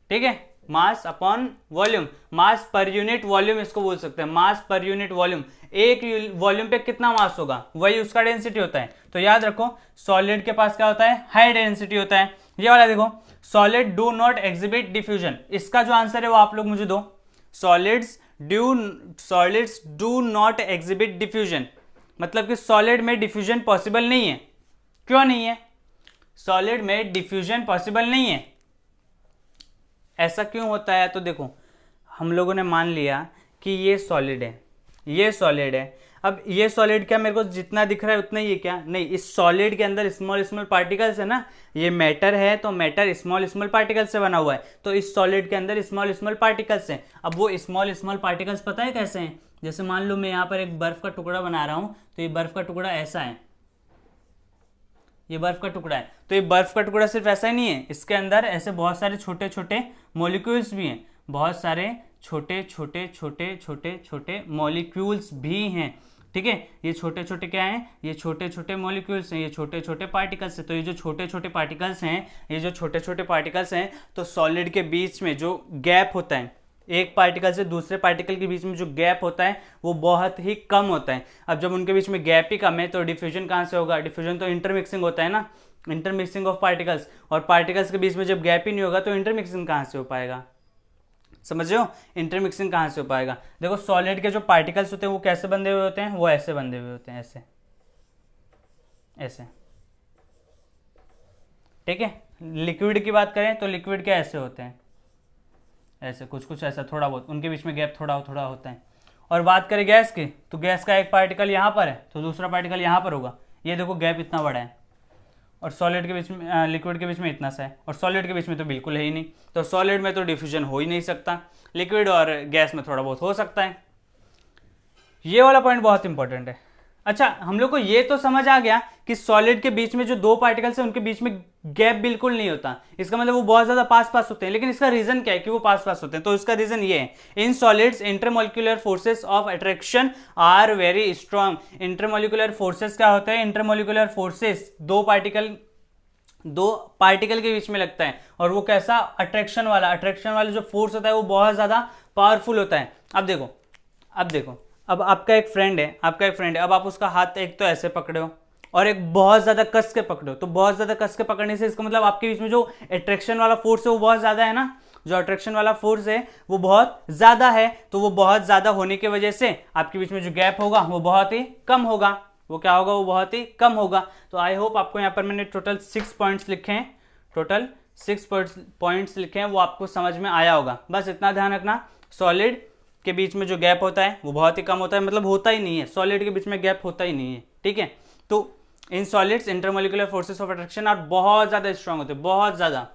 ठीक है, मास अपॉन वॉल्यूम, मास पर यूनिट वॉल्यूम इसको बोल सकते हैं, मास पर यूनिट वॉल्यूम, एक वॉल्यूम पे कितना मास होगा वही उसका डेंसिटी होता है। तो याद रखो सॉलिड के पास क्या होता है? हाई डेंसिटी होता है। ये वाला देखो, solid do not exhibit diffusion, इसका जो आंसर है वो आप लोग मुझे दो। Solids do not exhibit diffusion, मतलब कि सॉलिड में डिफ्यूजन पॉसिबल नहीं है। क्यों नहीं है? सॉलिड में डिफ्यूजन पॉसिबल नहीं है, ऐसा क्यों होता है? तो देखो, हम लोगों ने मान लिया कि ये सॉलिड है, ये सॉलिड है, अब ये सॉलिड क्या मेरे को जितना दिख रहा है उतना ही है क्या? नहीं, इस सॉलिड के अंदर स्मॉल स्मॉल पार्टिकल्स है ना, ये मैटर है तो मैटर स्मॉल स्मॉल पार्टिकल्स से बना हुआ है, तो इस सॉलिड के अंदर स्मॉल स्मॉल पार्टिकल्स हैं। अब वो स्मॉल स्मॉल पार्टिकल्स पता है कैसे हैं? जैसे मान लो मैं यहाँ पर एक बर्फ का टुकड़ा बना रहा हूँ, तो ये बर्फ का टुकड़ा ऐसा है, ये बर्फ का टुकड़ा है, तो ये बर्फ का टुकड़ा सिर्फ ऐसा ही नहीं है, इसके अंदर ऐसे बहुत सारे छोटे छोटे मॉलिक्यूल्स भी हैं, बहुत सारे छोटे छोटे छोटे छोटे छोटे मॉलिक्यूल्स भी हैं, ठीक है। ये छोटे छोटे क्या हैं? ये छोटे छोटे मॉलिक्यूल्स हैं, ये छोटे छोटे पार्टिकल्स हैं। तो ये जो छोटे छोटे पार्टिकल्स हैं, ये जो छोटे छोटे पार्टिकल्स हैं, तो सॉलिड के बीच में जो गैप होता है, एक पार्टिकल से दूसरे पार्टिकल के बीच में जो गैप होता है वो बहुत ही कम होता है। अब जब उनके बीच में गैप ही कम है तो डिफ्यूजन कहाँ से होगा? डिफ्यूजन तो इंटरमिक्सिंग होता है ना, इंटरमिक्सिंग ऑफ पार्टिकल्स, और पार्टिकल्स के बीच में जब गैप ही नहीं होगा तो इंटरमिक्सिंग कहाँ से हो पाएगा? समझ रहे हो? इंटरमिक्सिंग कहाँ से हो पाएगा? देखो, सॉलिड के जो पार्टिकल्स होते हैं वो कैसे बंधे हुए होते हैं? वो ऐसे बंधे हुए होते हैं, ऐसे ऐसे, ठीक है। लिक्विड की बात करें तो लिक्विड क्या ऐसे होते हैं, ऐसे कुछ कुछ ऐसा, थोड़ा बहुत उनके बीच में गैप थोड़ा थोड़ा होता है। और बात करें गैस की, तो गैस का एक पार्टिकल यहाँ पर है तो दूसरा पार्टिकल यहाँ पर होगा, ये देखो गैप इतना बड़ा है, और सॉलिड के बीच में, लिक्विड के बीच में इतना सा है, और सॉलिड के बीच में तो बिल्कुल है ही नहीं। तो सॉलिड में तो डिफ्यूजन हो ही नहीं सकता, लिक्विड और गैस में थोड़ा बहुत हो सकता है। ये वाला पॉइंट बहुत इंपॉर्टेंट है। अच्छा, हम लोग को ये तो समझ आ गया कि सॉलिड के बीच में जो दो पार्टिकल्स हैं उनके बीच में गैप बिल्कुल नहीं होता, इसका मतलब वो बहुत ज्यादा पास पास होते हैं। लेकिन इसका रीजन क्या है कि वो पास पास होते हैं? तो इसका रीजन ये है, in solids intermolecular forces of attraction are very strong. Intermolecular forces क्या होता है? इंटरमोलिकुलर फोर्सेस दो पार्टिकल के बीच में लगता है, और वो कैसा? अट्रैक्शन वाला जो फोर्स होता है वो बहुत ज्यादा पावरफुल होता है। अब देखो, अब आपका एक फ्रेंड है, अब आप उसका हाथ एक तो ऐसे पकड़े हो और एक बहुत ज्यादा कस के पकड़े हो, तो बहुत ज्यादा कस के पकड़ने से इसका मतलब आपके बीच में जो अट्रैक्शन वाला फोर्स है वो बहुत ज्यादा है ना, जो अट्रैक्शन वाला फोर्स है वो बहुत ज्यादा है, तो वो बहुत ज्यादा होने की वजह से आपके बीच में जो गैप होगा वो बहुत ही कम होगा। वो क्या होगा? वो बहुत ही कम होगा। तो आई होप आपको यहाँ पर मैंने टोटल 6 पॉइंट्स लिखे हैं, वो आपको समझ में आया होगा। बस इतना ध्यान रखना, सॉलिड के बीच में जो गैप होता है वो बहुत ही कम होता है, मतलब होता ही नहीं है, सॉलिड के बीच में गैप होता ही नहीं है, ठीक है। तो in solids intermolecular forces of attraction are बहुत ज्यादा स्ट्रांग होते हैं, बहुत ज्यादा।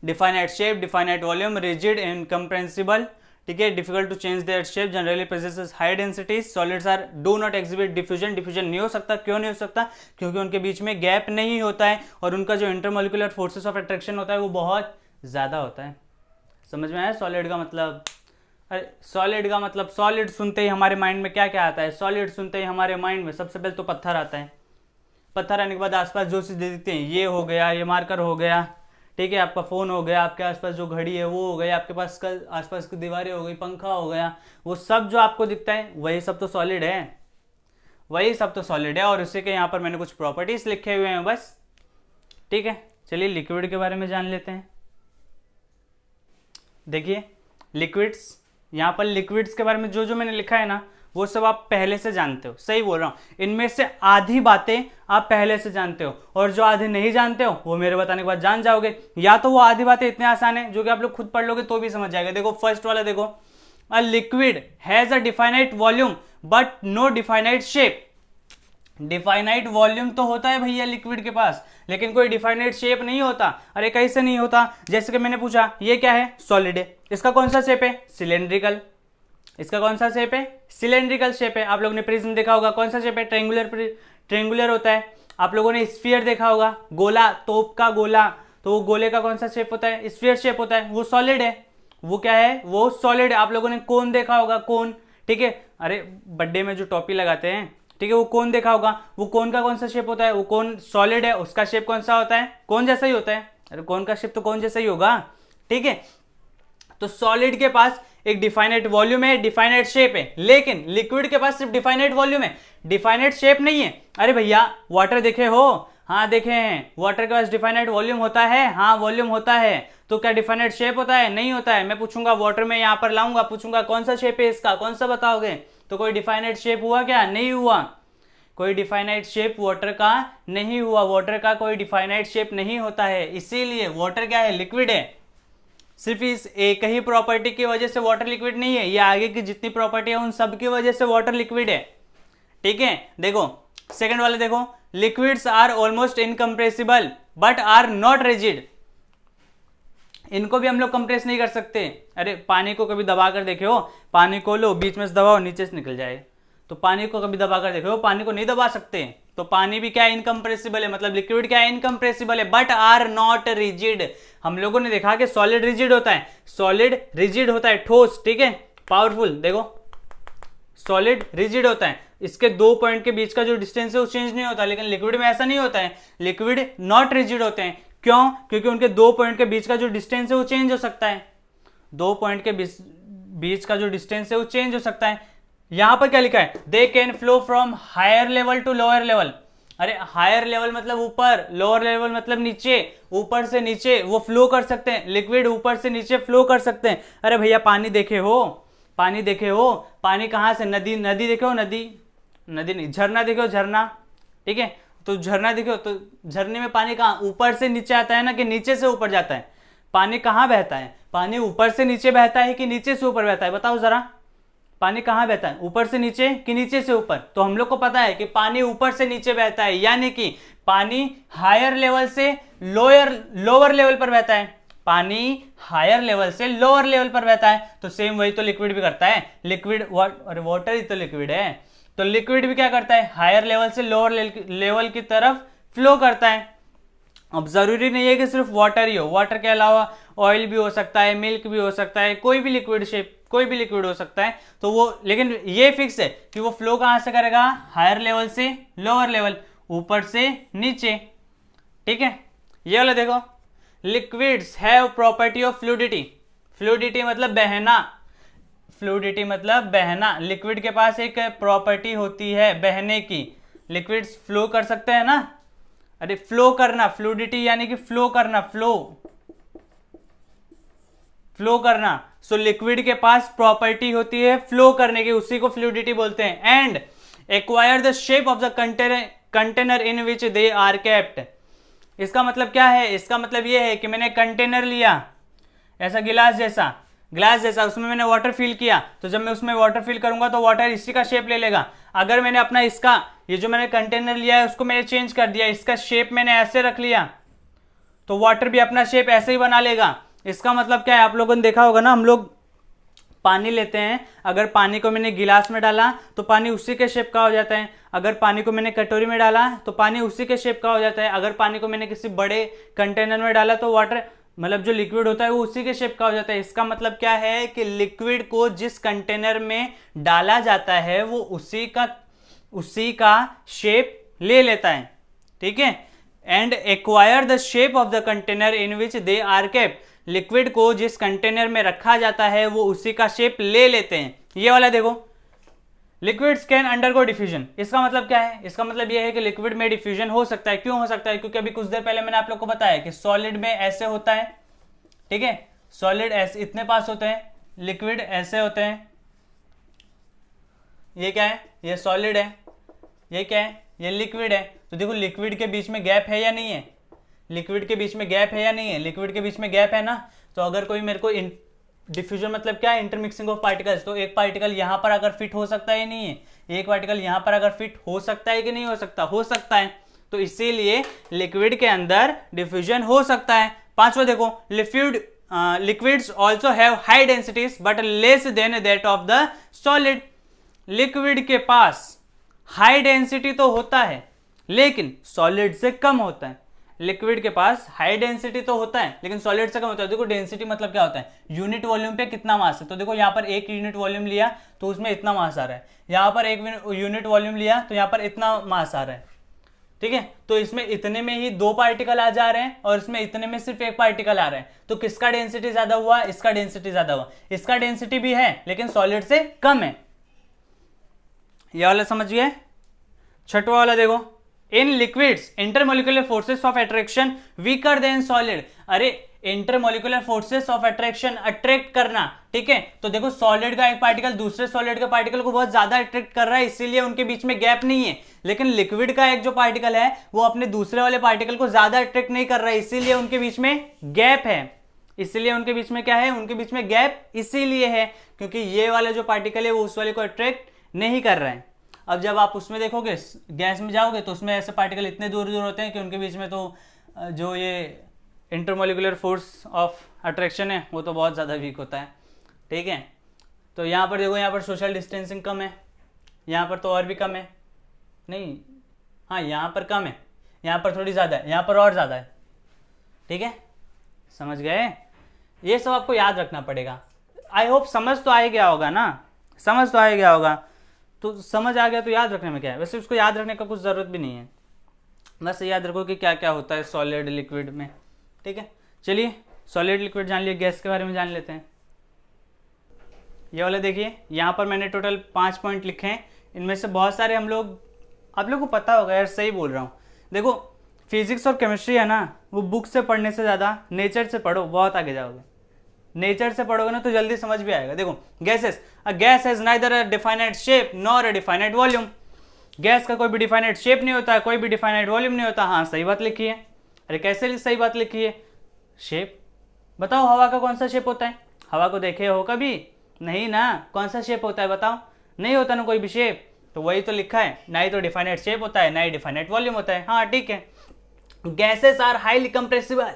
Definite shape, definite volume, rigid, incompressible, ठीक है, difficult to change their shape, generally possesses high densities, solids are do not exhibit diffusion. Diffusion नहीं हो सकता, क्यों नहीं हो सकता? क्योंकि उनके बीच में गैप नहीं होता है, और उनका जो इंटरमोलिकुलर फोर्सेस ऑफ अट्रैक्शन होता है वो बहुत ज्यादा होता है। समझ में आया सॉलिड का मतलब? अरे सॉलिड का मतलब, सॉलिड सुनते ही हमारे माइंड में क्या क्या आता है? सॉलिड सुनते ही हमारे माइंड में सबसे पहले तो पत्थर आता है, पत्थर आने के बाद आसपास जो चीज़ दिखते हैं, ये हो गया, ये मार्कर हो गया, ठीक है, आपका फ़ोन हो गया, आपके आसपास जो घड़ी है वो हो गई, आपके पास आसपास की दीवारें हो गई, पंखा हो गया, वो सब जो आपको दिखता है वही सब तो सॉलिड है, और उसी के यहाँ पर मैंने कुछ प्रॉपर्टीज लिखे हुए हैं बस, ठीक है। चलिए लिक्विड के बारे में जान लेते हैं। देखिए लिक्विड्स, यहाँ पर लिक्विड्स के बारे में जो जो मैंने लिखा है ना वो सब आप पहले से जानते हो, सही बोल रहा हूँ। इनमें से आधी बातें आप पहले से जानते हो, और जो आधी नहीं जानते हो वो मेरे बताने के बाद जान जाओगे, या तो वो आधी बातें इतनी आसान है जो कि आप लोग खुद पढ़ लोगे तो भी समझ जाएगा। देखो फर्स्ट वाला देखो, a liquid has a definite volume but no definite shape. Definite volume तो होता है भैया लिक्विड के पास, लेकिन कोई डिफाइनाइट शेप नहीं होता। अरे कैसे नहीं होता? जैसे कि मैंने पूछा ये क्या है, सॉलिड है, इसका कौन सा शेप है, सिलेंड्रिकल। इसका कौन सा शेप है, सिलेंड्रिकल शेप है। आप लोगों ने प्रिज्म देखा होगा, कौन सा शेप है, ट्रेंगुलर, ट्रेंगुलर होता है। आप लोगों ने स्फीयर देखा होगा, गोला, तोप का गोला, तो वो गोले का कौन सा शेप होता है, स्फीयर शेप होता है, वो सॉलिड है। वो क्या है, वो सॉलिड है। आप लोगों ने कोन देखा होगा, कोन, ठीक है, अरे बर्थडे में जो टोपी लगाते हैं, ठीक है, वो कोन देखा होगा, वो कोन का कौन सा शेप होता है, वो कोन सॉलिड है, उसका शेप कौन सा होता है, कोन जैसा ही होता है। अरे कोन का शेप तो कोन जैसा ही होगा, ठीक है। तो सॉलिड के पास एक डिफाइनाइट वॉल्यूम है, डिफाइनाइट शेप है, लेकिन लिक्विड के पास सिर्फ डिफाइनाइट वॉल्यूम है, डिफाइनाइट शेप नहीं है। अरे भैया वाटर देखे हो, हाँ देखे हैं, वाटर के पास डिफाइनाइट वॉल्यूम होता है, हाँ वॉल्यूम होता है, तो क्या डिफाइनाइट शेप होता है, नहीं होता है। मैं पूछूंगा वाटर में, यहां पर लाऊंगा, पूछूंगा कौन सा शेप है इसका, कौन सा बताओगे, तो कोई डिफाइनाइट शेप हुआ क्या, नहीं हुआ। कोई डिफाइनाइट शेप वाटर का नहीं हुआ, वाटर का कोई डिफाइनाइट शेप नहीं होता है, इसीलिए वाटर क्या है, लिक्विड है। सिर्फ इस एक ही प्रॉपर्टी की वजह से वाटर लिक्विड नहीं है, ये आगे की जितनी प्रॉपर्टी है उन सब की वजह से वाटर लिक्विड है, ठीक है। देखो सेकंड वाले देखो, liquids are almost incompressible but are not rigid. इनको भी हम लोग कंप्रेस नहीं कर सकते। अरे पानी को कभी दबा कर देखे हो, पानी को लो बीच में से दबाओ नीचे से निकल जाए, तो पानी को कभी दबा कर देखे हो, पानी को नहीं दबा सकते। तो पानी भी क्या है, इनकम्प्रेसिबल है, मतलब लिक्विड क्या है, इनकम्प्रेसिबल है, बट आर नॉट रिजिड। हम लोगों ने देखा कि सॉलिड रिजिड होता है, सॉलिड रिजिड होता है, ठोस, ठीक है, पावरफुल। देखो सॉलिड रिजिड होता है, इसके दो पॉइंट के बीच का जो डिस्टेंस है वो चेंज नहीं होता, लेकिन लिक्विड में ऐसा नहीं होता है, लिक्विड नॉट रिजिड होते हैं। क्यों? क्योंकि उनके दो पॉइंट के बीच का जो डिस्टेंस है वो चेंज हो सकता है, दो पॉइंट के बीच का जो डिस्टेंस है वो चेंज हो सकता है। यहां पर क्या लिखा है, they can flow from higher level to lower level. अरे हायर लेवल मतलब ऊपर, लोअर लेवल मतलब नीचे, ऊपर से नीचे वो फ्लो कर सकते हैं, लिक्विड ऊपर से नीचे फ्लो कर सकते हैं। अरे भैया पानी देखे हो, पानी देखे हो, पानी कहां से, नदी, नदी देखे हो, नदी, नदी नहीं, झरना देखे हो, झरना, ठीक है, तो झरना देखो, तो झरने में पानी कहाँ, ऊपर से नीचे आता है ना, कि नीचे से ऊपर जाता है। पानी कहाँ बहता है, पानी ऊपर से नीचे बहता है कि नीचे से ऊपर बहता है, बताओ जरा, पानी कहाँ बहता है, ऊपर से नीचे कि नीचे से ऊपर। तो हम लोग को पता है कि पानी ऊपर से नीचे बहता है, यानी कि पानी हायर लेवल से लोअर लेवल पर बहता है, पानी हायर लेवल से लोअर लेवल पर बहता है। तो सेम वही तो लिक्विड भी करता है, लिक्विड वाटर ही तो लिक्विड है, तो लिक्विड भी क्या करता है, हायर लेवल से लोअर लेवल की तरफ फ्लो करता है। अब जरूरी नहीं है कि सिर्फ वाटर ही हो, वाटर के अलावा ऑयल भी हो सकता है, मिल्क भी हो सकता है, कोई भी लिक्विड शेप, कोई भी लिक्विड हो सकता है। तो वो, लेकिन ये फिक्स है कि वो फ्लो कहां से करेगा, हायर लेवल से लोअर लेवल, ऊपर से नीचे, ठीक है। ये वाला देखो, liquids have property of fluidity. Fluidity मतलब बहना, फ्लूडिटी मतलब बहना, लिक्विड के पास एक प्रॉपर्टी होती है बहने की। लिक्विड्स फ्लो कर सकते हैं ना, अरे फ्लो करना, फ्लूडिटी यानी कि फ्लो करना, फ्लो करना। सो लिक्विड के पास प्रॉपर्टी होती है फ्लो करने की, उसी को फ्लूडिटी बोलते हैं। And acquire the shape of the container in which they are kept. इसका मतलब क्या है, इसका मतलब यह है कि मैंने कंटेनर लिया, ऐसा गिलास जैसा, उसमें मैंने वाटर फिल किया, तो जब मैं उसमें वाटर फिल करूंगा तो वाटर इसी का शेप ले लेगा। अगर मैंने अपना इसका, ये जो मैंने कंटेनर लिया है उसको मैंने चेंज कर दिया, इसका शेप मैंने ऐसे रख लिया, तो वाटर भी अपना शेप ऐसे ही बना लेगा। इसका मतलब क्या है, आप लोगों ने देखा होगा ना, हम लोग पानी लेते हैं, अगर पानी को मैंने गिलास में डाला तो पानी उसी के शेप का हो जाता है, अगर पानी को मैंने कटोरी में डाला तो पानी उसी के शेप का हो जाता है, अगर पानी को मैंने किसी बड़े कंटेनर में डाला तो वाटर मतलब जो लिक्विड होता है वो उसी के शेप का हो जाता है। इसका मतलब क्या है कि लिक्विड को जिस कंटेनर में डाला जाता है वो उसी का शेप ले लेता है, ठीक है। And acquire the shape of the container in which they are kept. Liquid को जिस कंटेनर में रखा जाता है वो उसी का शेप ले लेते हैं। ये वाला देखो, लिक्विड्स कैन अंडरगो डिफ्यूजन। इसका मतलब क्या है, इसका मतलब यह है कि लिक्विड में डिफ्यूजन हो सकता है। क्यों हो सकता है, क्योंकि अभी कुछ देर पहले मैंने आप लोग को बताया कि सॉलिड में ऐसे होता है, ठीक है, सॉलिड ऐसे इतने पास होते हैं, लिक्विड ऐसे होते हैं। ये क्या है, ये सॉलिड है, ये क्या है, ये लिक्विड है। तो देखो लिक्विड के बीच में गैप है या नहीं है, लिक्विड के बीच में गैप है या नहीं है, लिक्विड के बीच में गैप है ना। तो अगर कोई मेरे को डिफ्यूजन मतलब क्या है, इंटरमिक्सिंग ऑफ पार्टिकल्स। तो एक पार्टिकल यहां पर अगर फिट हो सकता है नहीं है, एक पार्टिकल यहां पर अगर फिट हो सकता है कि नहीं हो सकता, हो सकता है। तो इसीलिए लिक्विड के अंदर डिफ्यूजन हो सकता है। पांचवा देखो, liquids also have high densities but less than that of the solid. Liquid के पास हाई डेंसिटी तो होता है लेकिन सॉलिड से कम होता है। लिक्विड के पास हाई डेंसिटी तो होता है लेकिन सॉलिड से कम होता है। देखो डेंसिटी मतलब क्या होता है, यूनिट वॉल्यूम पे कितना मास है। तो देखो यहाँ पर एक यूनिट वॉल्यूम लिया तो उसमें इतना मास आ रहा है, यहाँ पर एक यूनिट वॉल्यूम लिया तो यहाँ पर इतना मास आ रहा है, ठीक है। तो इसमें इतने में ही दो पार्टिकल आ जा रहे हैं और इसमें इतने में सिर्फ एक पार्टिकल आ रहा है। तो किसका डेंसिटी ज्यादा हुआ, इसका डेंसिटी ज्यादा हुआ। इसका डेंसिटी भी है लेकिन सॉलिड से कम है। यह वाला समझिए। छठवा वाला देखो, in liquids intermolecular forces of attraction weaker than solid. अरे intermolecular forces of attraction, attract करना, ठीक है। तो देखो सॉलिड का एक पार्टिकल दूसरे सॉलिड के पार्टिकल को बहुत ज्यादा अट्रैक्ट कर रहा है, इसीलिए उनके बीच में गैप नहीं है। लेकिन लिक्विड का एक जो पार्टिकल है वो अपने दूसरे वाले पार्टिकल को ज्यादा अट्रैक्ट नहीं कर रहा है, इसीलिए उनके बीच में गैप है। इसीलिए उनके बीच में क्या है, उनके बीच में गैप इसीलिए है क्योंकि ये वाला जो पार्टिकल है वो उस वाले को अट्रैक्ट नहीं कर रहा है। अब जब आप उसमें देखोगे, गैस में जाओगे तो उसमें ऐसे पार्टिकल इतने दूर दूर होते हैं कि उनके बीच में तो जो ये इंटरमोलिकुलर फोर्स ऑफ अट्रैक्शन है वो तो बहुत ज़्यादा वीक होता है, ठीक है। तो यहाँ पर देखो, यहाँ पर सोशल डिस्टेंसिंग कम है, यहाँ पर तो और भी कम है, नहीं हाँ यहाँ पर कम है, यहाँ पर थोड़ी ज़्यादा है, यहाँ पर और ज़्यादा है, ठीक है। समझ गए, ये सब आपको याद रखना पड़ेगा। आई होप समझ तो आ ही गया होगा ना, समझ तो आ ही गया होगा। तो समझ आ गया तो याद रखने में क्या है, वैसे उसको याद रखने का कुछ ज़रूरत भी नहीं है, बस याद रखो कि क्या क्या होता है सॉलिड लिक्विड में, ठीक है। चलिए सॉलिड लिक्विड जान लिए, गैस के बारे में जान लेते हैं। ये वाले देखिए, यहाँ पर मैंने टोटल 5 पॉइंट लिखे हैं, इनमें से बहुत सारे आप लोग को पता होगा यार, सही बोल रहा हूँ। देखो फिजिक्स और केमिस्ट्री है ना, वो बुक से पढ़ने से ज़्यादा नेचर से पढ़ो, बहुत आगे जाओगे। नेचर से पढ़ोगे ना तो जल्दी समझ भी आएगा। देखो gases, a gas has neither a definite shape nor a definite volume. Gas का कोई भी डिफाइनाइट शेप नहीं होता है, कोई भी डिफाइनाइट वॉल्यूम नहीं होता। हाँ सही बात लिखी है। अरे कैसे सही बात लिखी है, शेप बताओ, हवा का कौन सा शेप होता है, हवा को देखे हो कभी, नहीं ना, कौन सा शेप होता है बताओ, नहीं होता ना कोई भी शेप। तो वही तो लिखा है, ना ही तो डिफाइनाइट शेप होता है ना ही डिफाइनाइट वॉल्यूम होता है। हाँ ठीक है। Gases are highly compressible,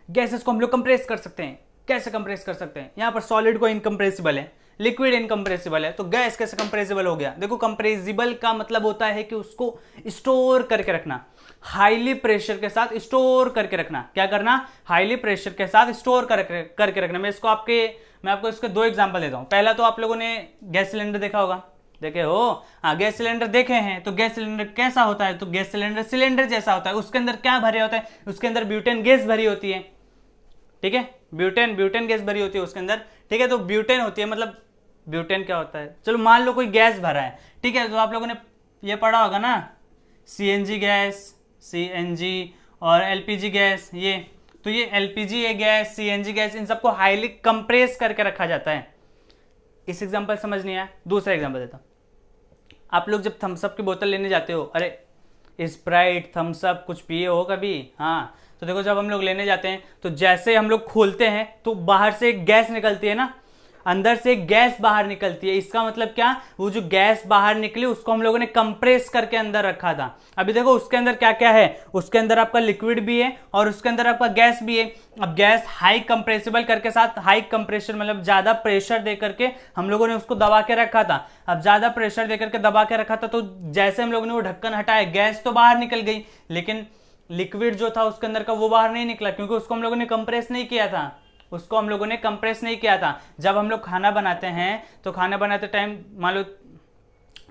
gases को हम लोग कंप्रेस कर सकते हैं। कैसे कंप्रेस कर सकते हैं, यहाँ पर सॉलिड को इनकम्प्रेसिबल है, लिक्विड इनकम्प्रेसिबल है, तो गैस कैसे कंप्रेसिबल हो गया। देखो कंप्रेसिबल का मतलब होता है कि उसको स्टोर करके रखना, हाईली प्रेशर के साथ स्टोर करके रखना। क्या करना, हाईली प्रेशर के साथ स्टोर करके रखना। मैं आपको इसके 2 एग्जांपल देता हूं। पहला तो आप लोगों ने गैस सिलेंडर देखा होगा, देखे हो, हाँ गैस सिलेंडर देखे हैं। तो गैस सिलेंडर कैसा होता है, तो गैस सिलेंडर जैसा होता है। उसके अंदर क्या भरे होता है, उसके अंदर ब्यूटेन गैस भरी होती है, ठीक है। ब्यूटेन गैस भरी होती है उसके अंदर, ठीक है। तो ब्यूटेन होती है, मतलब ब्यूटेन क्या होता है, चलो मान लो कोई गैस भरा है, ठीक है। तो आप लोगों ने ये पढ़ा होगा ना, सीएनजी गैस, सीएनजी और एलपीजी गैस। ये तो ये एलपीजी है गैस, सीएनजी गैस, इन सबको हाईली कंप्रेस करके रखा जाता है। इस एग्जांपल समझ नहीं आया, दूसरा एग्जांपल देता हूं। आप लोग जब थम्स अप की बोतल लेने जाते हो, अरे स्प्राइट थम्स अप कुछ पिए हो कभी, हाँ। तो देखो जब हम लोग लेने जाते हैं तो जैसे हम लोग खोलते हैं तो बाहर से एक गैस निकलती है ना, अंदर से एक गैस बाहर निकलती है। इसका मतलब क्या, वो जो गैस बाहर निकली उसको हम लोगों ने कंप्रेस करके अंदर रखा था। अभी देखो उसके अंदर क्या क्या है, उसके अंदर आपका लिक्विड भी है और उसके अंदर आपका गैस भी है। अब गैस हाई कंप्रेसिबल करके साथ, हाई कंप्रेशर मतलब ज्यादा प्रेशर दे करके हम लोगों ने उसको दबा के रखा था। अब ज्यादा प्रेशर दे करके दबा के रखा था तो जैसे हम लोगों ने वो ढक्कन हटाया, गैस तो बाहर निकल गई, लेकिन लिक्विड जो था उसके अंदर का वो बाहर नहीं निकला, क्योंकि उसको हम लोगों ने कंप्रेस नहीं किया था। उसको हम लोगों ने कंप्रेस नहीं किया था। जब हम लोग खाना बनाते हैं तो खाना बनाते टाइम मान लो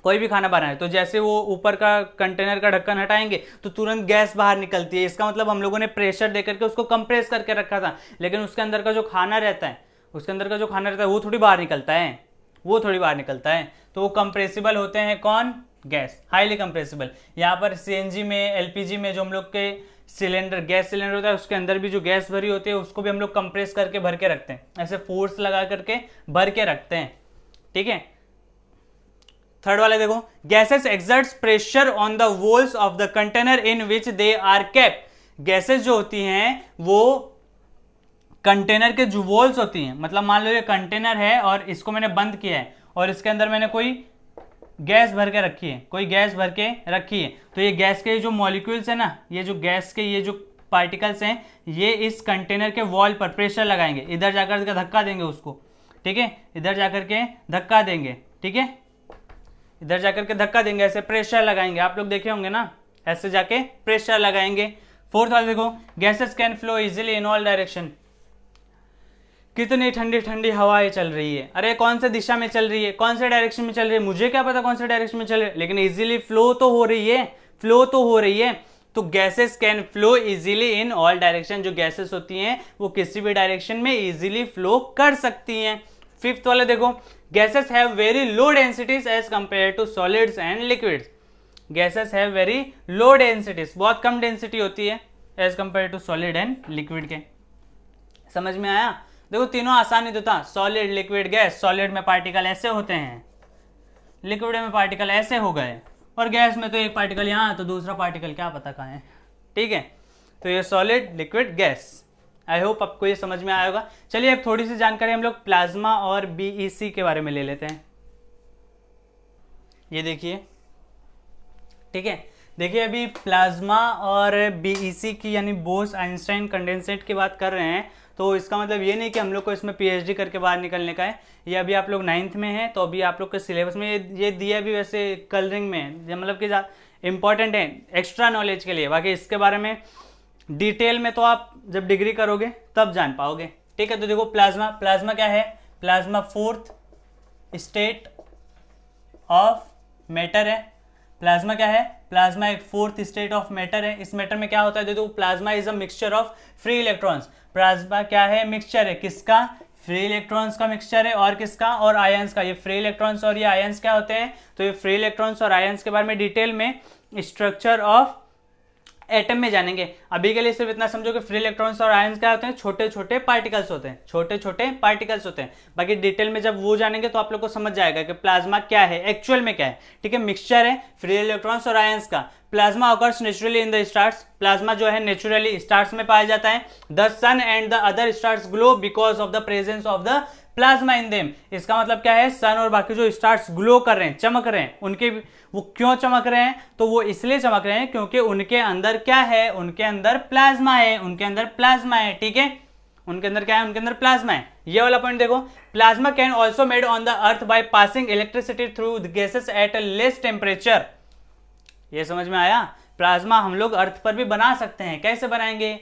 कोई भी खाना बनाए तो जैसे वो ऊपर का कंटेनर का ढक्कन हटाएंगे तो तुरंत गैस बाहर निकलती है। इसका मतलब हम लोगों ने प्रेशर दे करके उसको कंप्रेस करके रखा था, लेकिन उसके अंदर का जो खाना रहता है, वो थोड़ी बाहर निकलता है, तो वो कंप्रेसिबल होते हैं। कौन, गैस, हाईली कंप्रेसिबल। यहाँ पर सीएनजी में, एलपीजी में जो हम लोग के सिलेंडर, गैस सिलेंडर होता है उसके अंदर भी जो गैस भरी होती है उसको भी हम लोग कंप्रेस करके भर के रखते हैं, ऐसे फोर्स लगा करके भर के रखते हैं, ठीक है। थर्ड वाले देखो, gases exerts pressure on the walls of the container in which they are kept. Gases जो होती हैं वो कंटेनर के जो वॉल्स होती हैं, मतलब मान लो ये कंटेनर है और इसको मैंने बंद किया है और इसके अंदर मैंने कोई गैस भर के रखी है, तो ये गैस के जो मॉलिक्यूल्स है ना, ये जो गैस के ये जो पार्टिकल्स हैं, ये इस कंटेनर के वॉल पर प्रेशर लगाएंगे, इधर जाकर के धक्का देंगे उसको, ठीक है, इधर जाकर के धक्का देंगे, ठीक है, इधर जाकर के धक्का देंगे, ऐसे प्रेशर लगाएंगे, आप लोग देखे होंगे ना, ऐसे जाके प्रेशर लगाएंगे। फोर्थ वाला देखो, gases can flow easily in all direction. कितनी ठंडी ठंडी हवाएं चल रही है, अरे कौन से दिशा में चल रही है, कौन से डायरेक्शन में चल रही है, मुझे क्या पता कौन से डायरेक्शन में चल रही है, लेकिन इजीली फ्लो तो हो रही है, तो gases can flow easily in all direction. जो गैसेस होती हैं वो किसी भी डायरेक्शन में इजीली फ्लो कर सकती हैं। फिफ्थ वाला देखो, gases have very low densities as compare to solids and liquids. Gases have very low densities, बहुत कम डेंसिटी होती है as compare to solid and liquid के। समझ में आया? देखो तीनों आसानी तो था, सॉलिड लिक्विड गैस। सॉलिड में पार्टिकल ऐसे होते हैं, लिक्विड में पार्टिकल ऐसे हो गए, और गैस में तो एक पार्टिकल यहाँ तो दूसरा पार्टिकल क्या पता कहाँ है, ठीक है। तो ये solid liquid gas. I hope आपको ये समझ में आया होगा। चलिए अब थोड़ी सी जानकारी हम लोग प्लाज्मा और बीईसी के बारे में ले लेते हैं। ये देखिए, ठीक है, देखिए अभी प्लाज्मा और बीईसी की यानी बोस आइंस्टाइन कंडेंसेट की बात कर रहे हैं, तो इसका मतलब ये नहीं कि हम लोग को इसमें पीएचडी करके बाहर निकलने का है। ये अभी आप लोग 9th में हैं, तो अभी आप लोग के सिलेबस में ये दिया भी वैसे कलरिंग में, मतलब कि इंपॉर्टेंट है एक्स्ट्रा नॉलेज के लिए। बाकी इसके बारे में डिटेल में तो आप जब डिग्री करोगे तब जान पाओगे, ठीक है। तो देखो प्लाज्मा क्या है? Plasma fourth state of matter है। प्लाज्मा क्या है? प्लाज्मा एक फोर्थ स्टेट ऑफ मैटर है। इस मैटर में क्या होता है? देखो plasma is a mixture of free electrons. Plasma क्या है? मिक्सचर है, किसका? फ्री इलेक्ट्रॉन्स का मिक्सचर है, और किसका? और आयंस का। ये फ्री इलेक्ट्रॉन्स और ये आयंस क्या होते हैं? तो ये फ्री इलेक्ट्रॉन्स और आयंस के बारे में डिटेल में स्ट्रक्चर ऑफ एटम में जानेंगे। अभी के लिए सिर्फ इतना समझो कि फ्री इलेक्ट्रॉन्स और आयंस क्या होते हैं? छोटे छोटे पार्टिकल्स होते हैं, छोटे छोटे पार्टिकल्स होते हैं। बाकी डिटेल में जब वो जानेंगे तो आप लोग को समझ जाएगा कि प्लाज्मा क्या है, एक्चुअल में क्या है, ठीक है। मिक्सचर है फ्री इलेक्ट्रॉन्स और आयंस का। Plasma occurs naturally in the stars. Plasma जो है नेचुरली स्टार्स में पाया जाता है। The sun and the other stars glow because of the presence of the plasma in them. इसका मतलब क्या है? सन और बाकी जो स्टार्स ग्लो कर रहे हैं, चमक रहे हैं, उनके वो क्यों चमक रहे हैं? तो वो इसलिए चमक रहे हैं क्योंकि उनके अंदर क्या है? उनके अंदर प्लाज्मा है, उनके अंदर प्लाज्मा है, ठीक है। उनके अंदर क्या है? उनके अंदर प्लाज्मा है। ये वाला पॉइंट देखो, plasma can also made on the earth by passing electricity through the gases at a less temperature. ये समझ में आया? प्लाज्मा हम लोग अर्थ पर भी बना सकते हैं। कैसे बनाएंगे?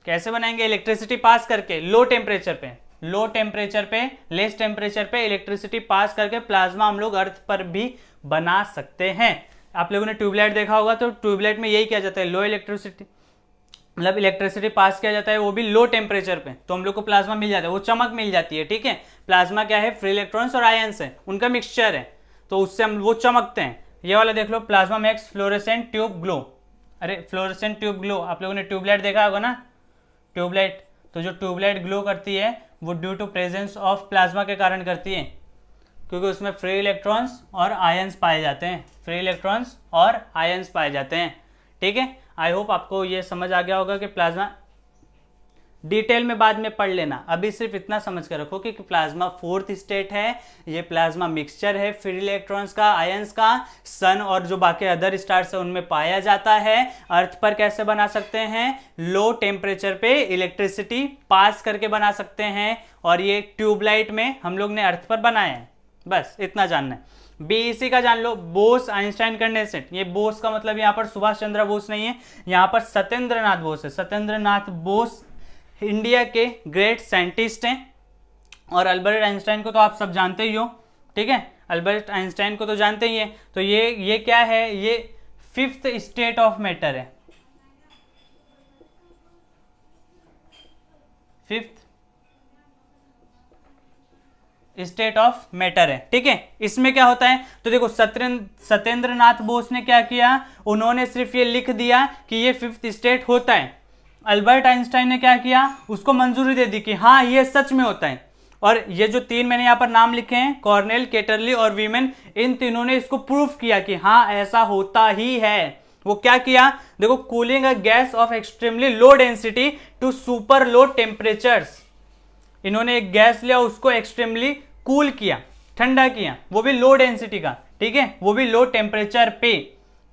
कैसे बनाएंगे? इलेक्ट्रिसिटी पास करके लो टेम्परेचर पे, लो टेम्परेचर पे, लेस टेम्परेचर पे इलेक्ट्रिसिटी पास करके प्लाज्मा हम लोग अर्थ पर भी बना सकते हैं। आप लोगों ने ट्यूबलाइट देखा होगा, तो ट्यूबलाइट में यही किया जाता है, लो इलेक्ट्रिसिटी, मतलब इलेक्ट्रिसिटी पास किया जाता है, वो भी लो टेम्परेचर पे, तो हम लोग को प्लाज्मा मिल जाता है, वो चमक मिल जाती है, ठीक है। प्लाज्मा क्या है? फ्री इलेक्ट्रॉन्स और आयंस है, उनका मिक्सचर है, तो उससे हम वो चमकते हैं। ये वाला देख लो, plasma makes fluorescent tube glow. अरे फ्लोरेसेंट ट्यूब ग्लो, आप लोगों ने ट्यूबलाइट देखा होगा ना, ट्यूबलाइट, तो जो ट्यूबलाइट ग्लो करती है वो due to presence of plasma के कारण करती है, क्योंकि उसमें फ्री इलेक्ट्रॉन्स और आयंस पाए जाते हैं, फ्री इलेक्ट्रॉन्स और आयंस पाए जाते हैं, ठीक है। आई होप आपको ये समझ आ गया होगा कि प्लाज्मा, डिटेल में बाद में पढ़ लेना, अभी सिर्फ इतना समझ कर रखो कि प्लाज्मा फोर्थ स्टेट है, ये प्लाज्मा मिक्सचर है फ्री इलेक्ट्रॉन्स का, आयंस का, सन और जो बाकी अदर स्टार्स है उनमें पाया जाता है। अर्थ पर कैसे बना सकते हैं? लो टेम्परेचर पे इलेक्ट्रिसिटी पास करके बना सकते हैं, और ये ट्यूबलाइट में हम लोग ने अर्थ पर बनाया है। बस इतना जानना है। बीईसी का जान लो, बोस आइंस्टाइन कंडेंसेट। ये बोस का मतलब यहाँ पर सुभाष चंद्र बोस नहीं है, यहाँ पर सत्येंद्र नाथ बोस है। सत्येंद्र नाथ बोस इंडिया के ग्रेट साइंटिस्ट हैं, और अल्बर्ट आइंस्टाइन को तो आप सब जानते ही हो, ठीक है। अल्बर्ट आइंस्टाइन को तो जानते ही हैं। तो ये क्या है? ये फिफ्थ स्टेट ऑफ मैटर है, फिफ्थ स्टेट ऑफ मैटर है, ठीक है। इसमें क्या होता है? तो देखो सत्येंद्र नाथ बोस ने क्या किया, उन्होंने सिर्फ ये लिख दिया कि ये फिफ्थ स्टेट होता है। अल्बर्ट आइंस्टाइन ने क्या किया, उसको मंजूरी दे दी कि हाँ ये सच में होता है। और ये जो तीन मैंने यहाँ पर नाम लिखे हैं, कॉर्नेल, केटरली और वीमन, इन तीनों ने इसको प्रूफ किया कि हाँ ऐसा होता ही है, वो क्या किया, देखो, cooling a gas of extremely low density to super low temperatures. इन्होंने एक गैस लिया, उसको एक्सट्रीमली कूल किया, ठंडा किया, वो भी लो डेंसिटी का, ठीक है, वो भी लो टेम्परेचर पे,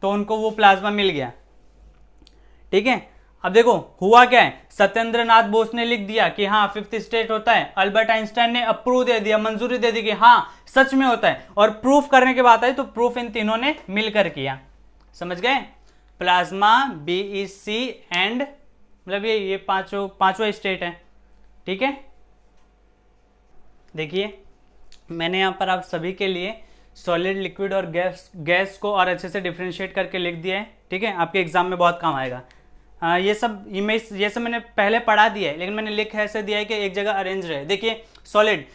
तो उनको वो प्लाज्मा मिल गया, ठीक है। अब देखो हुआ क्या है, सत्येंद्र नाथ बोस ने लिख दिया कि हाँ फिफ्थ स्टेट होता है, अल्बर्ट आइंस्टाइन ने अप्रूव दे दिया, मंजूरी दे दी कि हाँ सच में होता है, और प्रूफ करने की बात आई तो प्रूफ इन तीनों ने मिलकर किया। समझ गए, प्लाज्मा, बीईसी एंड, मतलब ये पांचवा स्टेट है, ठीक है। देखिए मैंने यहां पर आप सभी के लिए सॉलिड, लिक्विड और गैस को और अच्छे से डिफ्रेंशिएट करके लिख दिया है, ठीक है, आपके एग्जाम में बहुत काम आएगा। ये सब मैंने पहले पढ़ा दिया है, लेकिन मैंने लिख ऐसे दिया है कि एक जगह अरेंज रहे। देखिए solid,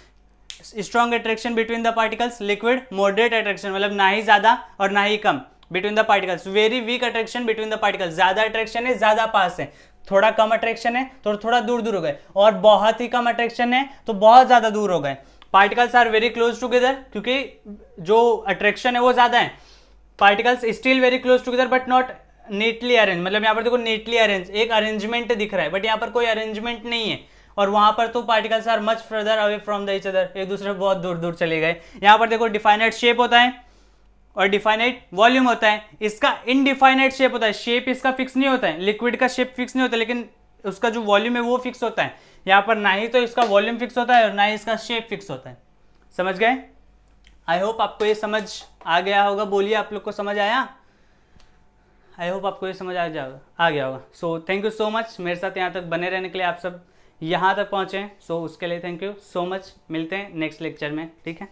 strong attraction between the particles, liquid moderate attraction, मतलब ना ही ज्यादा और ना ही कम between the particles, very weak attraction between the particles, ज्यादा अट्रैक्शन है ज्यादा पास है, थोड़ा कम अट्रैक्शन है तो थोड़ा दूर दूर हो गए, और बहुत ही कम अट्रैक्शन है तो बहुत ज्यादा दूर हो गए। Particles are very close together, क्योंकि जो अट्रैक्शन है वो ज्यादा है, particles still very close together but not neatly arrange, मतलब यहाँ पर देखो नीटली अरेंज, एक अरेंजमेंट दिख रहा है बट यहाँ पर कोई अरेंजमेंट नहीं है, और वहां पर तो particles are much further away from the each other, एक दूसरे बहुत दूर दूर चले गए। यहाँ पर देखो डिफाइनाइट शेप होता है और डिफाइनाइट वॉल्यूम होता है, इसका इनडिफाइनाइट शेप होता है, शेप इसका फिक्स नहीं होता है, लिक्विड का शेप फिक्स नहीं होता, लेकिन उसका जो वॉल्यूम है वो फिक्स होता है। यहाँ पर ना ही तो इसका वॉल्यूम फिक्स होता है और ना ही इसका शेप फिक्स होता है। समझ गए, आई होप आपको ये समझ आ गया होगा, बोलिए आप लोग को समझ आया, आई होप आपको ये समझ आ गया होगा। So thank you so much मेरे साथ यहाँ तक बने रहने के लिए, आप सब यहाँ तक पहुँचे, सो उसके लिए थैंक यू सो मच। मिलते हैं नेक्स्ट लेक्चर में, ठीक है।